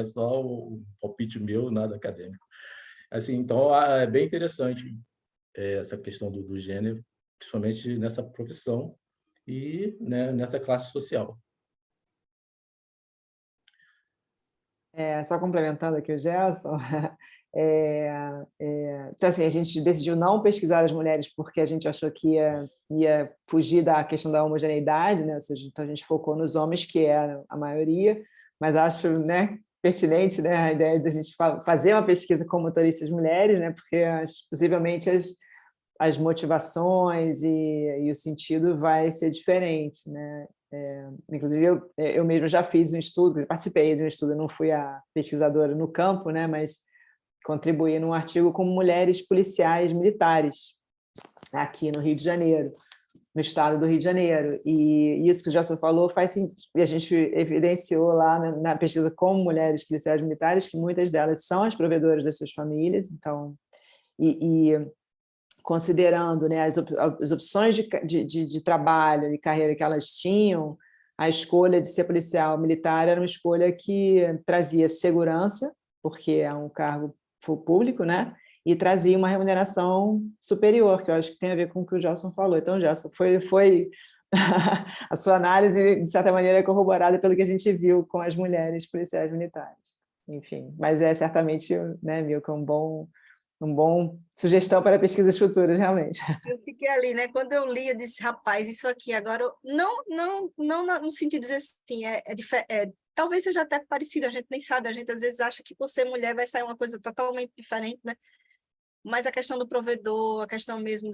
só um palpite meu, nada acadêmico. Assim, então, é bem interessante essa questão do gênero, principalmente nessa profissão e, né, nessa classe social. Só complementando aqui o Gelson, então, assim, a gente decidiu não pesquisar as mulheres porque a gente achou que ia fugir da questão da homogeneidade, né? Ou seja, então a gente focou nos homens, que é a maioria, mas acho, né, pertinente, né, a ideia de a gente fazer uma pesquisa com motoristas mulheres, né, porque possivelmente as motivações e o sentido vai ser diferente, né? Inclusive, eu mesmo já fiz um estudo, participei de um estudo, não fui a pesquisadora no campo, né, mas contribuí num artigo com mulheres policiais militares, aqui no Rio de Janeiro, no estado do Rio de Janeiro. E isso que o Gelson falou faz sentido. E a gente evidenciou lá na pesquisa com mulheres policiais militares que muitas delas são as provedoras das suas famílias, então, considerando, né, as opções de trabalho e carreira que elas tinham, a escolha de ser policial militar era uma escolha que trazia segurança, porque é um cargo público, né? E trazia uma remuneração superior, que eu acho que tem a ver com o que o Gelson falou. Então, Gelson, foi a sua análise, de certa maneira, corroborada pelo que a gente viu com as mulheres policiais militares. Enfim, mas é certamente, né, Milka, um bom sugestão para pesquisas futuras, realmente. Eu fiquei ali, né? Quando eu li, eu disse, rapaz, isso aqui agora, não no sentido de dizer assim, talvez seja até parecido, a gente nem sabe, a gente às vezes acha que por ser mulher vai sair uma coisa totalmente diferente, né? Mas a questão do provedor, a questão mesmo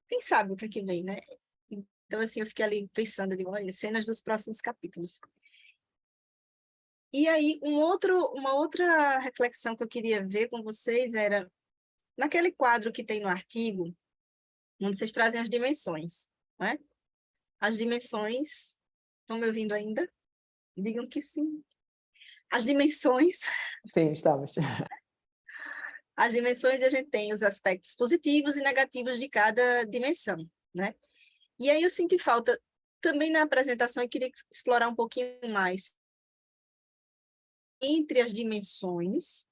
quem sabe o que é que vem, né? Então, assim, eu fiquei ali pensando, eu digo, olha, cenas dos próximos capítulos. E aí, uma outra reflexão que eu queria ver com vocês era, naquele quadro que tem no artigo, onde vocês trazem as dimensões, né? As dimensões, estão me ouvindo ainda? Digam que sim. As dimensões... Sim, estamos. As dimensões, a gente tem os aspectos positivos e negativos de cada dimensão, né? E aí eu senti falta, também na apresentação, eu queria explorar um pouquinho mais entre as dimensões,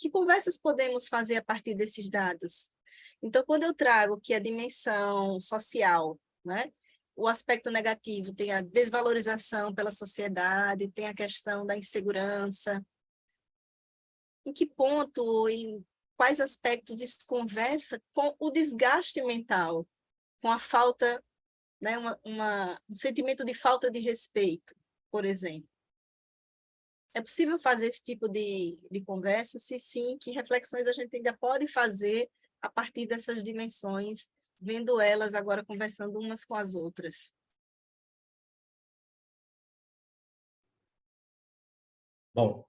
que conversas podemos fazer a partir desses dados? Então, quando eu trago que a dimensão social, né? O aspecto negativo tem a desvalorização pela sociedade, tem a questão da insegurança. Em que ponto, em quais aspectos isso conversa com o desgaste mental, com a falta, né, um sentimento de falta de respeito, por exemplo? É possível fazer esse tipo de conversa? Se sim, que reflexões a gente ainda pode fazer a partir dessas dimensões, vendo elas agora conversando umas com as outras? Bom,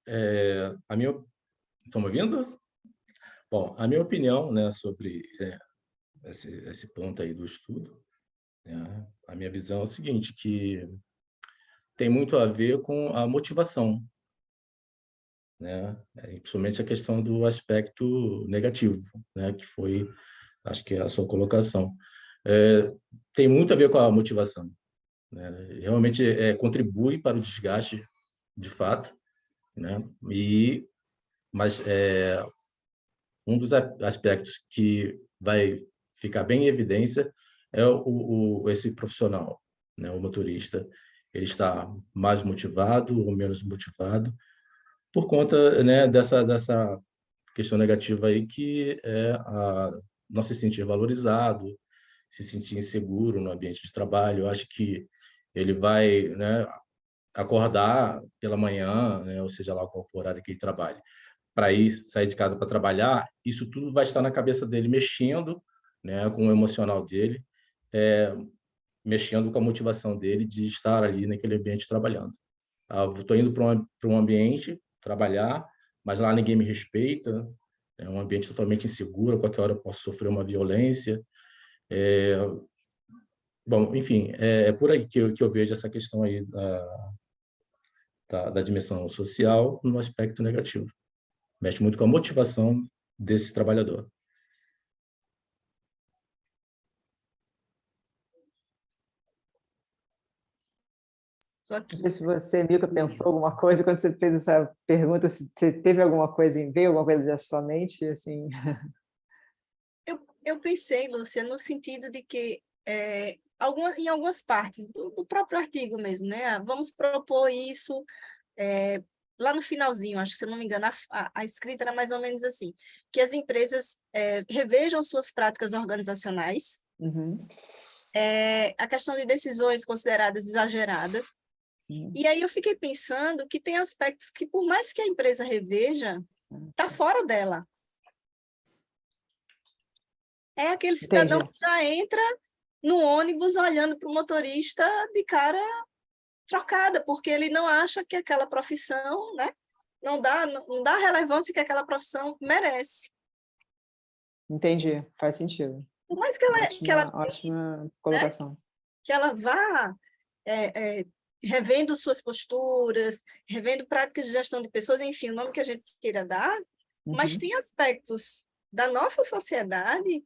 estão me ouvindo? Bom, a minha opinião, né, sobre esse ponto aí do estudo, né, a minha visão é o seguinte, que tem muito a ver com a motivação, né, principalmente a questão do aspecto negativo, né, que foi, acho que é a sua colocação. Tem muito a ver com a motivação, né, realmente contribui para o desgaste, de fato, né, mas um dos aspectos que vai ficar bem em evidência é esse profissional, né? O motorista. Ele está mais motivado ou menos motivado por conta, né, dessa questão negativa aí, que é não se sentir valorizado, se sentir inseguro no ambiente de trabalho. Eu acho que ele vai, né, acordar pela manhã, né, ou seja lá qual for o horário que ele trabalha, para sair de casa para trabalhar, isso tudo vai estar na cabeça dele, mexendo, né, com o emocional dele, mexendo com a motivação dele de estar ali naquele ambiente trabalhando. Estou indo para um ambiente trabalhar, mas lá ninguém me respeita, é um ambiente totalmente inseguro, a qualquer hora eu posso sofrer uma violência. Bom, enfim, é por aí que eu vejo essa questão aí da dimensão social no aspecto negativo. Mexe muito com a motivação desse trabalhador. Não sei se você, Milka, pensou alguma coisa quando você fez essa pergunta, se você teve alguma coisa em ver, alguma coisa da sua mente, assim... Eu pensei, Lúcia, no sentido de que em algumas partes do próprio artigo mesmo, né? Vamos propor isso lá no finalzinho, acho que, se eu não me engano, a escrita era mais ou menos assim, que as empresas revejam suas práticas organizacionais, a questão de decisões consideradas exageradas, e aí eu fiquei pensando que tem aspectos que, por mais que a empresa reveja, está fora dela. É aquele cidadão que já entra no ônibus olhando para o motorista de cara trocada, porque ele não acha que aquela profissão, né, não dá a relevância que aquela profissão merece. Entendi, faz sentido. Por mais que Ótima colocação. que ela vá revendo suas posturas, revendo práticas de gestão de pessoas, enfim, o nome que a gente queira dar, mas tem aspectos da nossa sociedade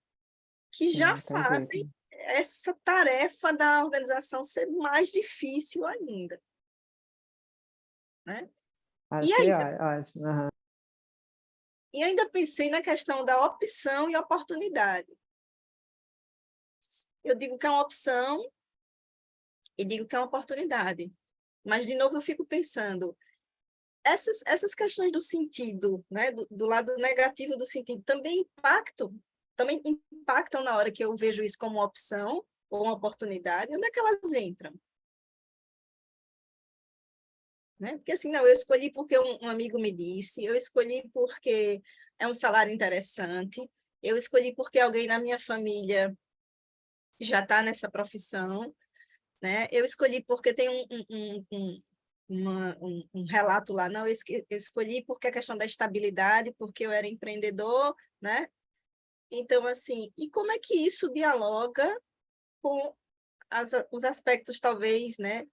que já fazem essa tarefa da organização ser mais difícil ainda. Né? Ótimo. Uhum. E ainda pensei na questão da opção e oportunidade. Eu digo que é uma opção e digo que é uma oportunidade. Mas, de novo, eu fico pensando, essas questões do sentido, né, do lado negativo do sentido, também impactam na hora que eu vejo isso como uma opção ou uma oportunidade. Onde é que elas entram? Né? Porque assim, não, eu escolhi porque um amigo me disse, eu escolhi porque é um salário interessante, eu escolhi porque alguém na minha família já está nessa profissão, né? Eu escolhi porque tem um relato lá, não, eu escolhi porque a questão da estabilidade, porque eu era empreendedor, né? Então, assim, e como é que isso dialoga com os aspectos, talvez, né,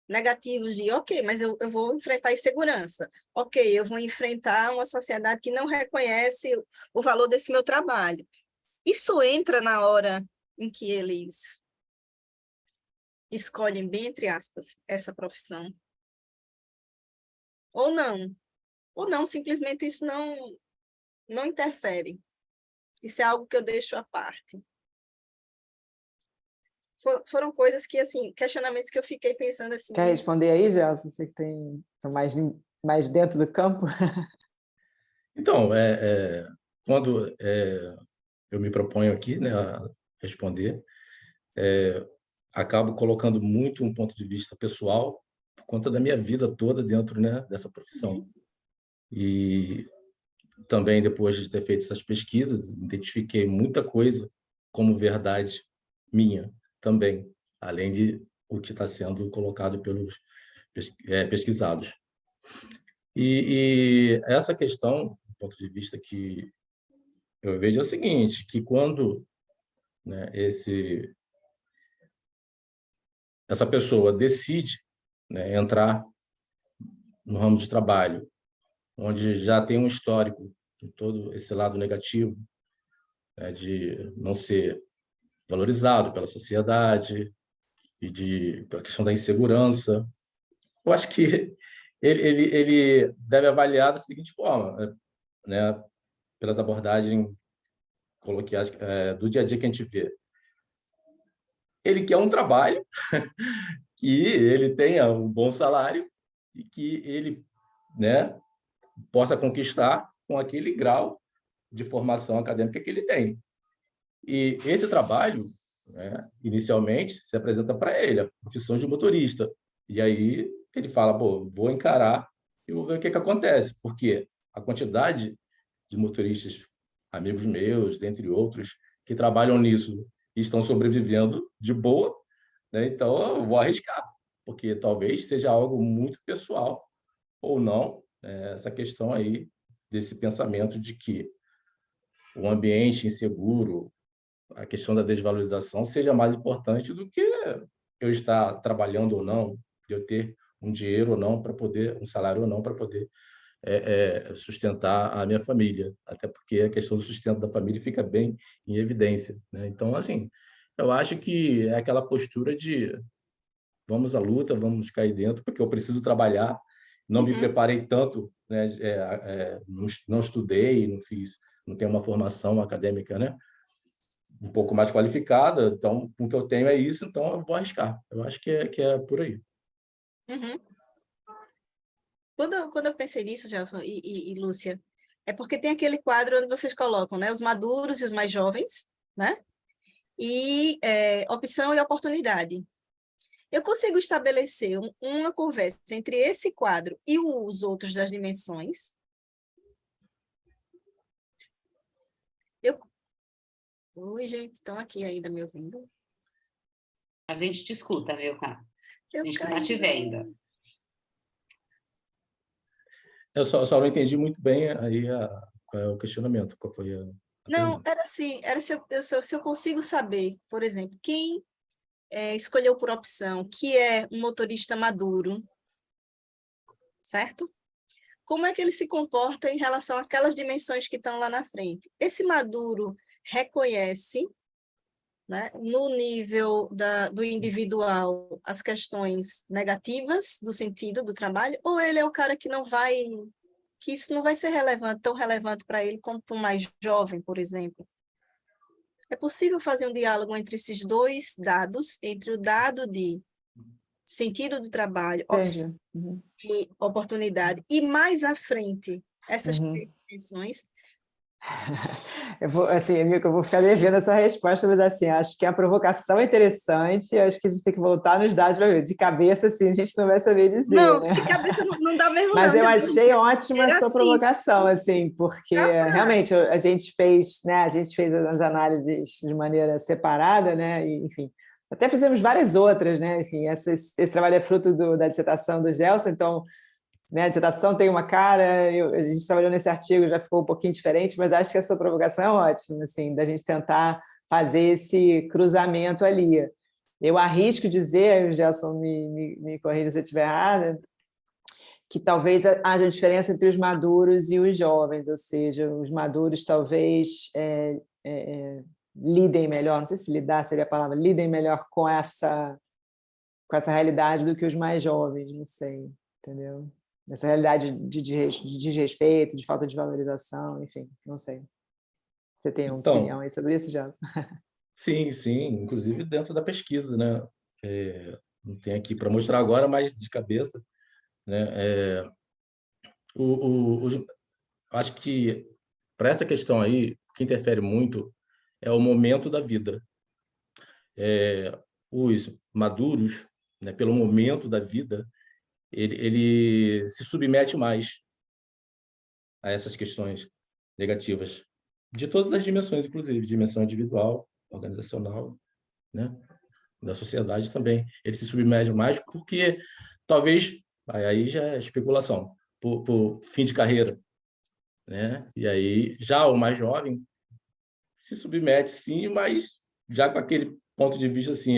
negativos de, ok, mas eu vou enfrentar a insegurança, ok, eu vou enfrentar uma sociedade que não reconhece o valor desse meu trabalho. Isso entra na hora em que eles escolhem, bem entre aspas, essa profissão. Ou não, simplesmente isso não interfere. Isso é algo que eu deixo à parte. Foram coisas que, assim, questionamentos que eu fiquei pensando assim. Quer responder aí, Gelson? Você que tá mais dentro do campo? Então, quando eu me proponho aqui, né, a responder, acabo colocando muito um ponto de vista pessoal por conta da minha vida toda dentro, né, dessa profissão. E também, depois de ter feito essas pesquisas, identifiquei muita coisa como verdade minha também, além de o que está sendo colocado pelos pesquisados. E essa questão, do ponto de vista que eu vejo é o seguinte, que quando, né, essa pessoa decide, né, entrar no ramo de trabalho, onde já tem um histórico de todo esse lado negativo, né, de não ser valorizado pela sociedade e pela questão da insegurança, eu acho que ele deve avaliar da seguinte forma, né, pelas abordagens coloquiais do dia a dia que a gente vê. Ele quer um trabalho que ele tenha um bom salário e que ele, né, possa conquistar com aquele grau de formação acadêmica que ele tem. E esse trabalho, né, inicialmente, se apresenta para ele, a profissão de motorista. E aí ele fala, pô, vou encarar e vou ver o que acontece, porque a quantidade de motoristas, amigos meus, dentre outros, que trabalham nisso e estão sobrevivendo de boa, né? Então eu vou arriscar, porque talvez seja algo muito pessoal ou não, essa questão aí desse pensamento de que o ambiente inseguro, a questão da desvalorização seja mais importante do que eu estar trabalhando ou não, de eu ter um dinheiro ou não para poder, um salário ou não para poder sustentar a minha família, até porque a questão do sustento da família fica bem em evidência, né? Então, assim, eu acho que é aquela postura de vamos à luta, vamos cair dentro, porque eu preciso trabalhar, não me preparei tanto, né? Não estudei, não tenho uma formação acadêmica, né, um pouco mais qualificada, então o que eu tenho é isso, então eu vou arriscar. Eu acho que é por aí. Quando eu pensei nisso, Gelson e Lúcia, é porque tem aquele quadro onde vocês colocam, né, os maduros e os mais jovens, né? E opção e oportunidade. Eu consigo estabelecer uma conversa entre esse quadro e os outros das dimensões. Oi, gente, estão aqui ainda me ouvindo? A gente te escuta, viu, cara? A Eu gente não tá te caí. vendo. Eu só não entendi muito bem aí qual é o questionamento, qual foi a Não, pergunta. era assim, era se eu consigo saber, por exemplo, quem escolheu por opção que é um motorista maduro, certo? Como é que ele se comporta em relação àquelas dimensões que estão lá na frente? Esse maduro reconhece, né, no nível do individual, as questões negativas do sentido do trabalho, ou ele é o cara que isso não vai ser tão relevante para ele como para um mais jovem, por exemplo? É possível fazer um diálogo entre esses dois dados, entre o dado de sentido do trabalho, opção Entendi. Uhum. e oportunidade, e mais à frente, essas Uhum. três dimensões. Eu vou, assim, amigo, eu vou ficar devendo essa resposta, mas assim, acho que a provocação é interessante, acho que a gente tem que voltar nos dados para ver. De cabeça, assim, a gente não vai saber dizer, Não, né? se cabeça não dá mesmo, Mas não. eu achei ótima a Era sua assim, provocação, assim, porque dá pra... realmente a gente fez, né, a gente fez as análises de maneira separada, né, e, enfim, até fizemos várias outras, né, enfim, esse trabalho é fruto da dissertação do Gelson, então, né, a dissertação tem uma cara, a gente trabalhou nesse artigo, já ficou um pouquinho diferente, mas acho que a sua provocação é ótima, assim, da gente tentar fazer esse cruzamento ali. Eu arrisco dizer, o Gelson me corrija se eu estiver errada, que talvez haja diferença entre os maduros e os jovens, ou seja, os maduros talvez lidem melhor, não sei se lidar seria a palavra, lidem melhor com essa realidade do que os mais jovens, não sei, entendeu? Essa realidade de desrespeito, de falta de valorização, enfim, não sei. Você tem uma opinião Então, aí sobre isso, já? sim, inclusive dentro da pesquisa, né? Não tem aqui para mostrar agora, mas de cabeça, né? Acho que para essa questão aí, o que interfere muito é o momento da vida. Os maduros, né, pelo momento da vida, ele se submete mais a essas questões negativas, de todas as dimensões, inclusive, dimensão individual, organizacional, né, da sociedade também. Ele se submete mais porque, talvez, aí já é especulação, por fim de carreira, né? E aí, já o mais jovem se submete, sim, mas já com aquele ponto de vista assim,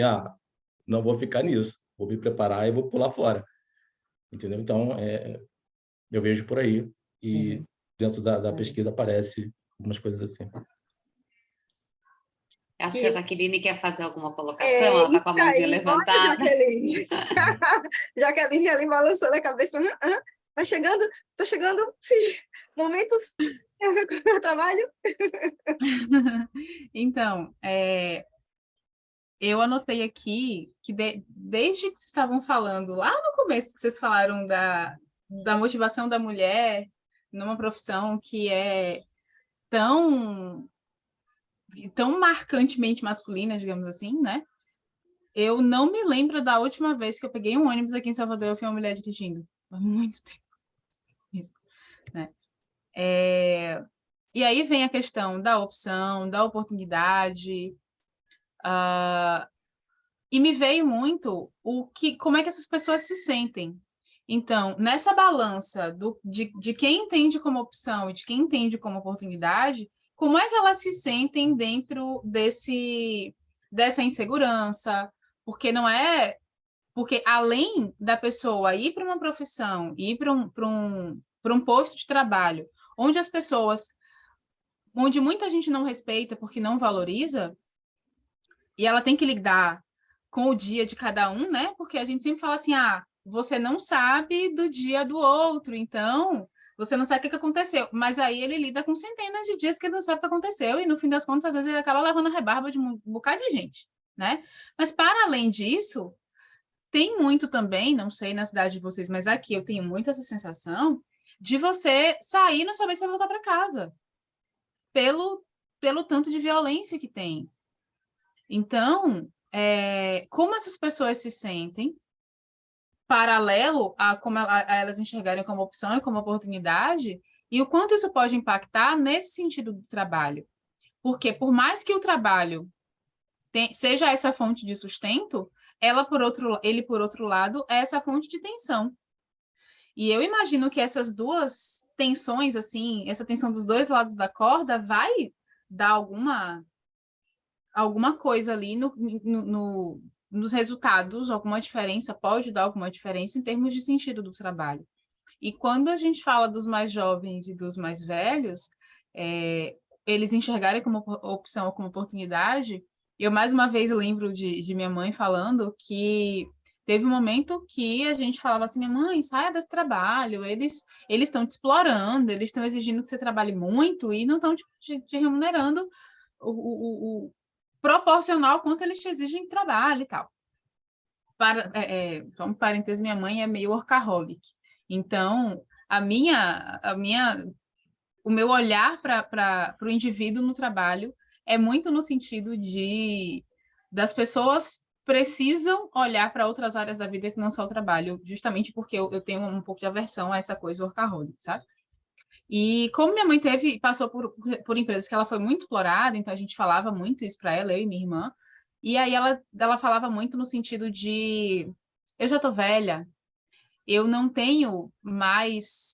não vou ficar nisso, vou me preparar e vou pular fora, entendeu? Então, eu vejo por aí, e Uhum. dentro da pesquisa aparece algumas coisas assim. Acho que a Que, Jaqueline quer fazer alguma colocação, ela está com a eita mãozinha aí, olha, levantada. Jaqueline. Jaqueline ali balançando a cabeça. Vai chegando, tô chegando, sim, momentos tem a ver com o meu trabalho. Então, eu anotei aqui que desde que vocês estavam falando, lá no começo que vocês falaram da motivação da mulher numa profissão que é tão marcantemente masculina, digamos assim, né? Eu não me lembro da última vez que eu peguei um ônibus aqui em Salvador e eu vi uma mulher dirigindo. Há muito tempo mesmo, né? E aí vem a questão da opção, da oportunidade, e me veio muito como é que essas pessoas se sentem. Então, nessa balança de quem entende como opção e de quem entende como oportunidade, como é que elas se sentem dentro dessa insegurança? Porque não é... Porque além da pessoa ir para uma profissão, ir para um posto de trabalho, onde muita gente não respeita porque não valoriza, e ela tem que lidar com o dia de cada um, né? Porque a gente sempre fala assim, você não sabe do dia do outro, então você não sabe o que aconteceu. Mas aí ele lida com centenas de dias que ele não sabe o que aconteceu, e no fim das contas, às vezes, ele acaba levando a rebarba de um bocado de gente, né? Mas para além disso, tem muito também, não sei na cidade de vocês, mas aqui eu tenho muito essa sensação de você sair e não saber se vai voltar para casa, pelo tanto de violência que tem. Então, como essas pessoas se sentem, paralelo a como a elas enxergarem como opção e como oportunidade, e o quanto isso pode impactar nesse sentido do trabalho. Porque por mais que o trabalho seja essa fonte de sustento, ele, por outro lado, é essa fonte de tensão. E eu imagino que essas duas tensões, assim, essa tensão dos dois lados da corda vai dar alguma coisa ali nos resultados, alguma diferença, pode dar alguma diferença em termos de sentido do trabalho. E quando a gente fala dos mais jovens e dos mais velhos, eles enxergarem como opção ou como oportunidade, eu mais uma vez lembro de minha mãe falando que teve um momento que a gente falava assim, minha mãe, saia desse trabalho, eles estão te explorando, eles estão exigindo que você trabalhe muito e não estão te remunerando o proporcional quanto eles te exigem de trabalho e tal. Só um parênteses, minha mãe é meio workaholic. Então, o meu olhar para o indivíduo no trabalho é muito no sentido das pessoas precisam olhar para outras áreas da vida que não só o trabalho, justamente porque eu tenho um pouco de aversão a essa coisa workaholic, sabe? E como minha mãe passou por empresas que ela foi muito explorada, então a gente falava muito isso para ela, eu e minha irmã, e aí ela falava muito no sentido de eu já tô velha, eu não tenho mais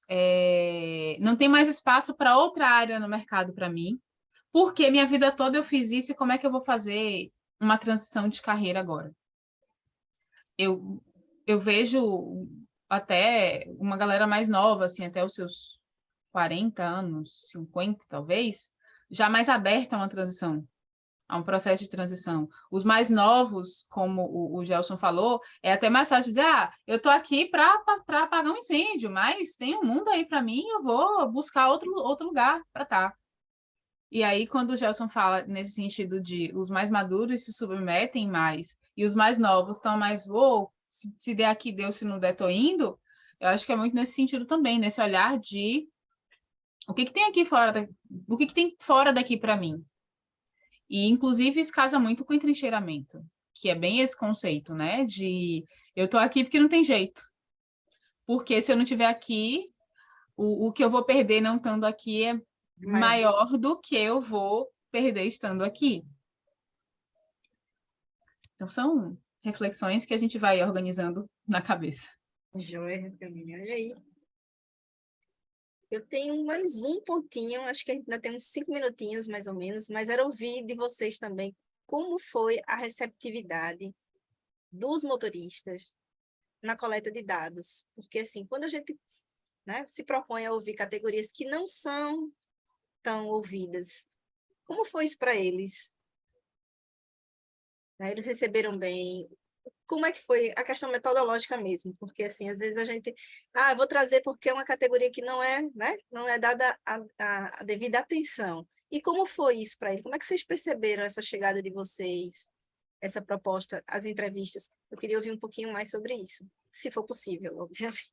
espaço para outra área no mercado para mim, porque minha vida toda eu fiz isso e como é que eu vou fazer uma transição de carreira agora? Eu vejo até uma galera mais nova, assim, até os seus 40 anos, 50 talvez, já mais aberta a uma transição, a um processo de transição. Os mais novos, como o Gelson falou, é até mais fácil dizer, eu estou aqui para apagar um incêndio, mas tem um mundo aí para mim, eu vou buscar outro lugar para estar. E aí, quando o Gelson fala nesse sentido de os mais maduros se submetem mais e os mais novos estão mais, se der aqui, deu, se não der, tô indo, eu acho que é muito nesse sentido também, nesse olhar de o que tem aqui fora, o que tem fora daqui para mim. E, inclusive, isso casa muito com o entrincheiramento, que é bem esse conceito, né? De eu tô aqui porque não tem jeito. Porque se eu não estiver aqui, o que eu vou perder não estando aqui é maior do que eu vou perder estando aqui. Então, são reflexões que a gente vai organizando na cabeça. Joia, olha aí. Eu tenho mais um pontinho, acho que ainda tem uns 5 minutinhos, mais ou menos, mas era ouvir de vocês também como foi a receptividade dos motoristas na coleta de dados. Porque, assim, quando a gente, né, se propõe a ouvir categorias que não são tão ouvidas, como foi isso para eles? Eles receberam bem? Como é que foi a questão metodológica mesmo? Porque, assim, às vezes a gente... eu vou trazer porque é uma categoria que não é, né? Não é dada a devida atenção. E como foi isso para eles? Como é que vocês perceberam essa chegada de vocês, essa proposta, as entrevistas? Eu queria ouvir um pouquinho mais sobre isso, se for possível, obviamente.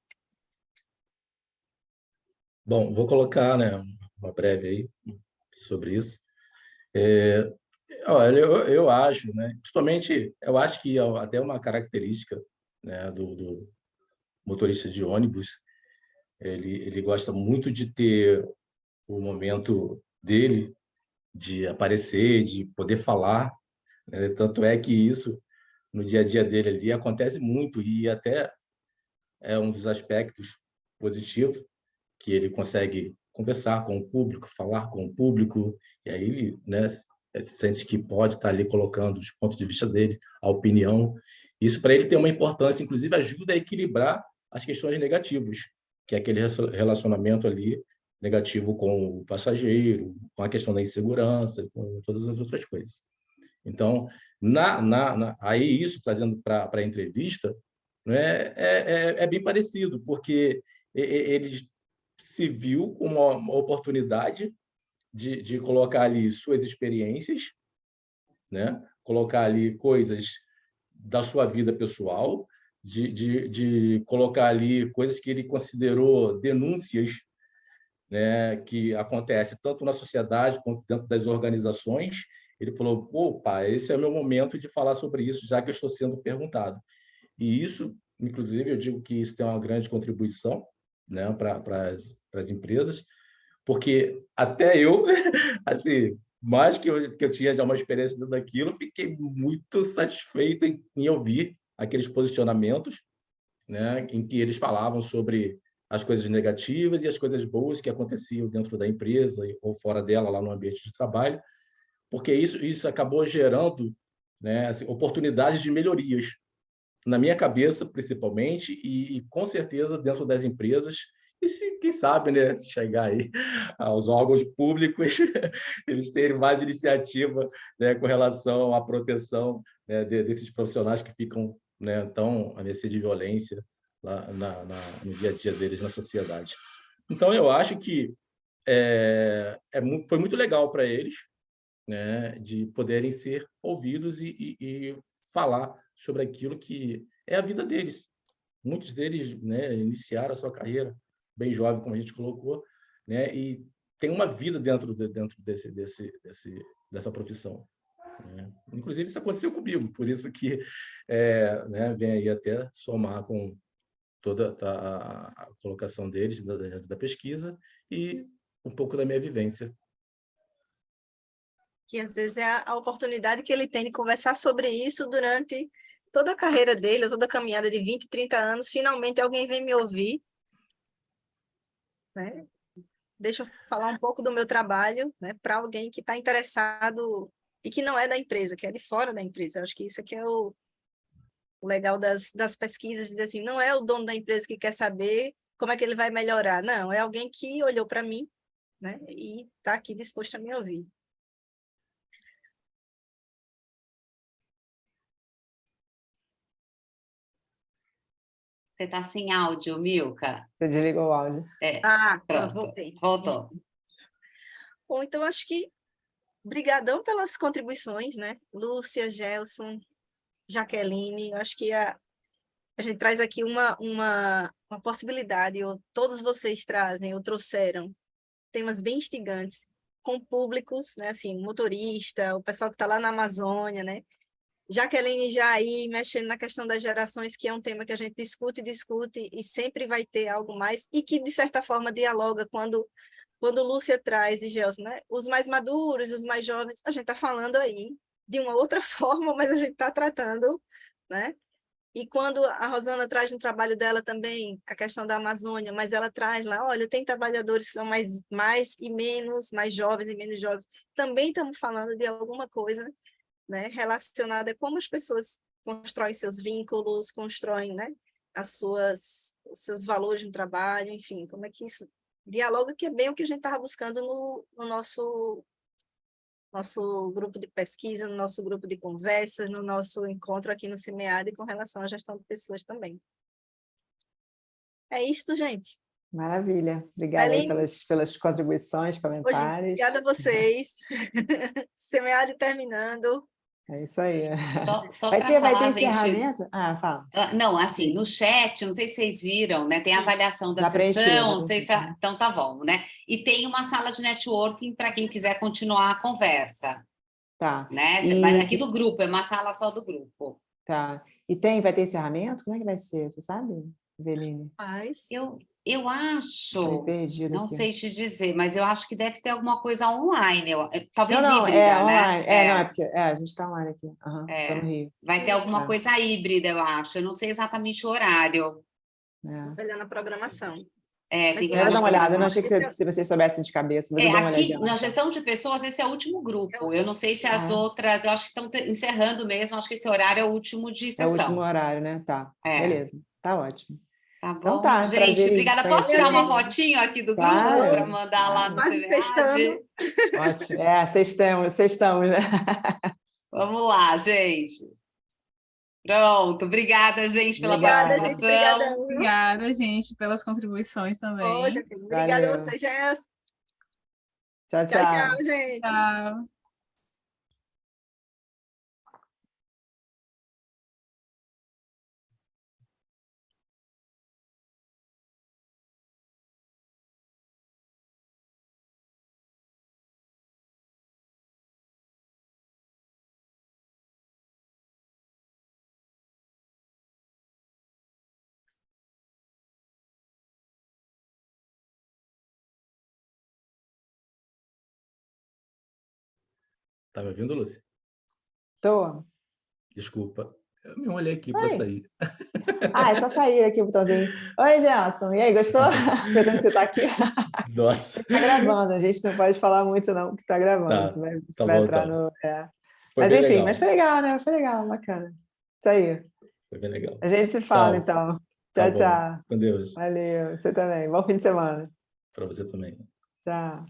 Bom, vou colocar, né, uma breve aí sobre isso. Olha, eu acho, né, principalmente, eu acho que até uma característica, né, do motorista de ônibus, ele gosta muito de ter o momento dele, de aparecer, de poder falar, né? Tanto é que isso, no dia a dia dele ali, acontece muito e até é um dos aspectos positivos, que ele consegue conversar com o público, falar com o público, e aí ele, né, sente que pode estar ali colocando os pontos de vista dele, a opinião. Isso para ele tem uma importância, inclusive ajuda a equilibrar as questões negativas, que é aquele relacionamento ali negativo com o passageiro, com a questão da insegurança, com todas as outras coisas. Então, aí isso, trazendo para a entrevista, né, é bem parecido, porque ele se viu com uma oportunidade de colocar ali suas experiências, né? Colocar ali coisas da sua vida pessoal, de colocar ali coisas que ele considerou denúncias, né, que acontecem tanto na sociedade quanto dentro das organizações. Ele falou, opa, esse é o meu momento de falar sobre isso, já que eu estou sendo perguntado. E isso, inclusive, eu digo que isso tem uma grande contribuição, né, para as empresas, porque até eu, assim, mas que eu tinha já uma experiência dentro daquilo, fiquei muito satisfeito em ouvir aqueles posicionamentos, né, em que eles falavam sobre as coisas negativas e as coisas boas que aconteciam dentro da empresa ou fora dela, lá no ambiente de trabalho, porque isso acabou gerando, né, assim, oportunidades de melhorias, na minha cabeça, principalmente, e com certeza dentro das empresas, e se, quem sabe, né, chegar aí aos órgãos públicos, eles terem mais iniciativa, né, com relação à proteção, né, desses profissionais que ficam, né, tão à mercê de violência lá no dia a dia deles na sociedade. Então, eu acho que foi muito legal para eles, né, de poderem ser ouvidos e falar sobre aquilo que é a vida deles. Muitos deles, né, iniciaram a sua carreira bem jovem, como a gente colocou, né, e tem uma vida dentro dessa profissão, né? Inclusive, isso aconteceu comigo, por isso que né, vem aí até somar com toda a colocação deles da pesquisa e um pouco da minha vivência. Que às vezes é a oportunidade que ele tem de conversar sobre isso durante toda a carreira dele, toda a caminhada de 20, 30 anos, finalmente alguém vem me ouvir, né? Deixa eu falar um pouco do meu trabalho, né, para alguém que está interessado e que não é da empresa, que é de fora da empresa. Eu acho que isso aqui é o legal das pesquisas, dizer assim, não é o dono da empresa que quer saber como é que ele vai melhorar, não, é alguém que olhou para mim, né, e está aqui disposto a me ouvir. Você está sem áudio, Milka? Você desligou o áudio. Ah, pronto, Pronto, voltei. voltou. Bom, então acho que brigadão pelas contribuições, né? Lúcia, Gelson, Jaqueline, eu acho que a gente traz aqui uma possibilidade, todos vocês trazem ou trouxeram temas bem instigantes, com públicos, né? Assim, motorista, o pessoal que está lá na Amazônia, né? Jaqueline já aí mexendo na questão das gerações, que é um tema que a gente discute e sempre vai ter algo mais, e que, de certa forma, dialoga quando Lúcia traz, e Gelson, né? Os mais maduros, os mais jovens, a gente está falando aí de uma outra forma, mas a gente está tratando, né? E quando a Rosana traz no trabalho dela também a questão da Amazônia, mas ela traz lá, olha, tem trabalhadores que são mais e menos, mais jovens e menos jovens, também estamos falando de alguma coisa, né, relacionada a como as pessoas constroem seus vínculos, constroem, né, os seus valores no trabalho, enfim, como é que isso dialoga, que é bem o que a gente estava buscando no nosso grupo de pesquisa, no nosso grupo de conversas, no nosso encontro aqui no CIMEAD com relação à gestão de pessoas também. É isto, gente. Maravilha. Obrigada aí pelas contribuições, Hoje, comentários. obrigada a vocês. CIMEAD terminando. É isso aí. Só Vai para ter falar, gente. encerramento? Ah, fala. Não, assim, Sim. no chat, não sei se vocês viram, né? Tem a avaliação da Já preenchi, sessão, já não sei preenchi. se já. Então tá bom, né? E tem uma sala de networking para quem quiser continuar a conversa, Tá. né? E, Mas aqui do grupo, é uma sala só do grupo. tá. Vai ter encerramento? Como é que vai ser? Você sabe, Eveline? Mas Eu Tô acho, perdida não aqui. sei te dizer, mas eu acho que deve ter alguma coisa online, talvez Não, híbrida, né? online. Não, é porque a gente está online aqui. Tô no Rio. Vai ter alguma É, coisa híbrida, eu acho. Eu não sei exatamente o horário. é. olhando a programação. Tem que eu olhar Quero dar na uma olhada. Eu não acho achei que que se vocês soubessem de cabeça, mas eu dou uma aqui, olhadinha. na gestão de pessoas, esse é o último grupo. Eu não sei se as outras, eu acho que estão encerrando mesmo, acho que esse horário é o último de É o último sessão. horário, né? Tá. Beleza. Tá ótimo. Tá Então bom? tá, Gente, prazer em obrigada. Posso conhecer tirar uma vocês. fotinho aqui do grupo para Claro, mandar lá no quase sextando. CVAD? ótimo. Vocês estão, né? Vamos lá, gente. Pronto, obrigada, gente, pela Obrigada, gente. Obrigada. participação. Obrigada, gente, pelas contribuições também. Obrigada a Valeu. você, Jess. Tchau, Tchau, tchau. tchau, gente. Tchau. Tá me ouvindo, Lúcia? Tô. Desculpa. Eu me olhei aqui para Oi. sair. Ah, é só sair aqui o botãozinho. Oi, Gerson. E aí, gostou? Aproveitando que você está aqui. Nossa. Está gravando, a gente não pode falar muito, não, porque está gravando. Tá, Você tá vai bom, entrar então. no. Foi Mas bem enfim, legal. mas foi legal, né? Foi legal, bacana. Isso aí. Foi bem legal. A gente se fala, Tchau. então. Tá Tchau, bom. tchau. Com Deus. Valeu. Você também. Bom fim de semana. Para você também. Tchau.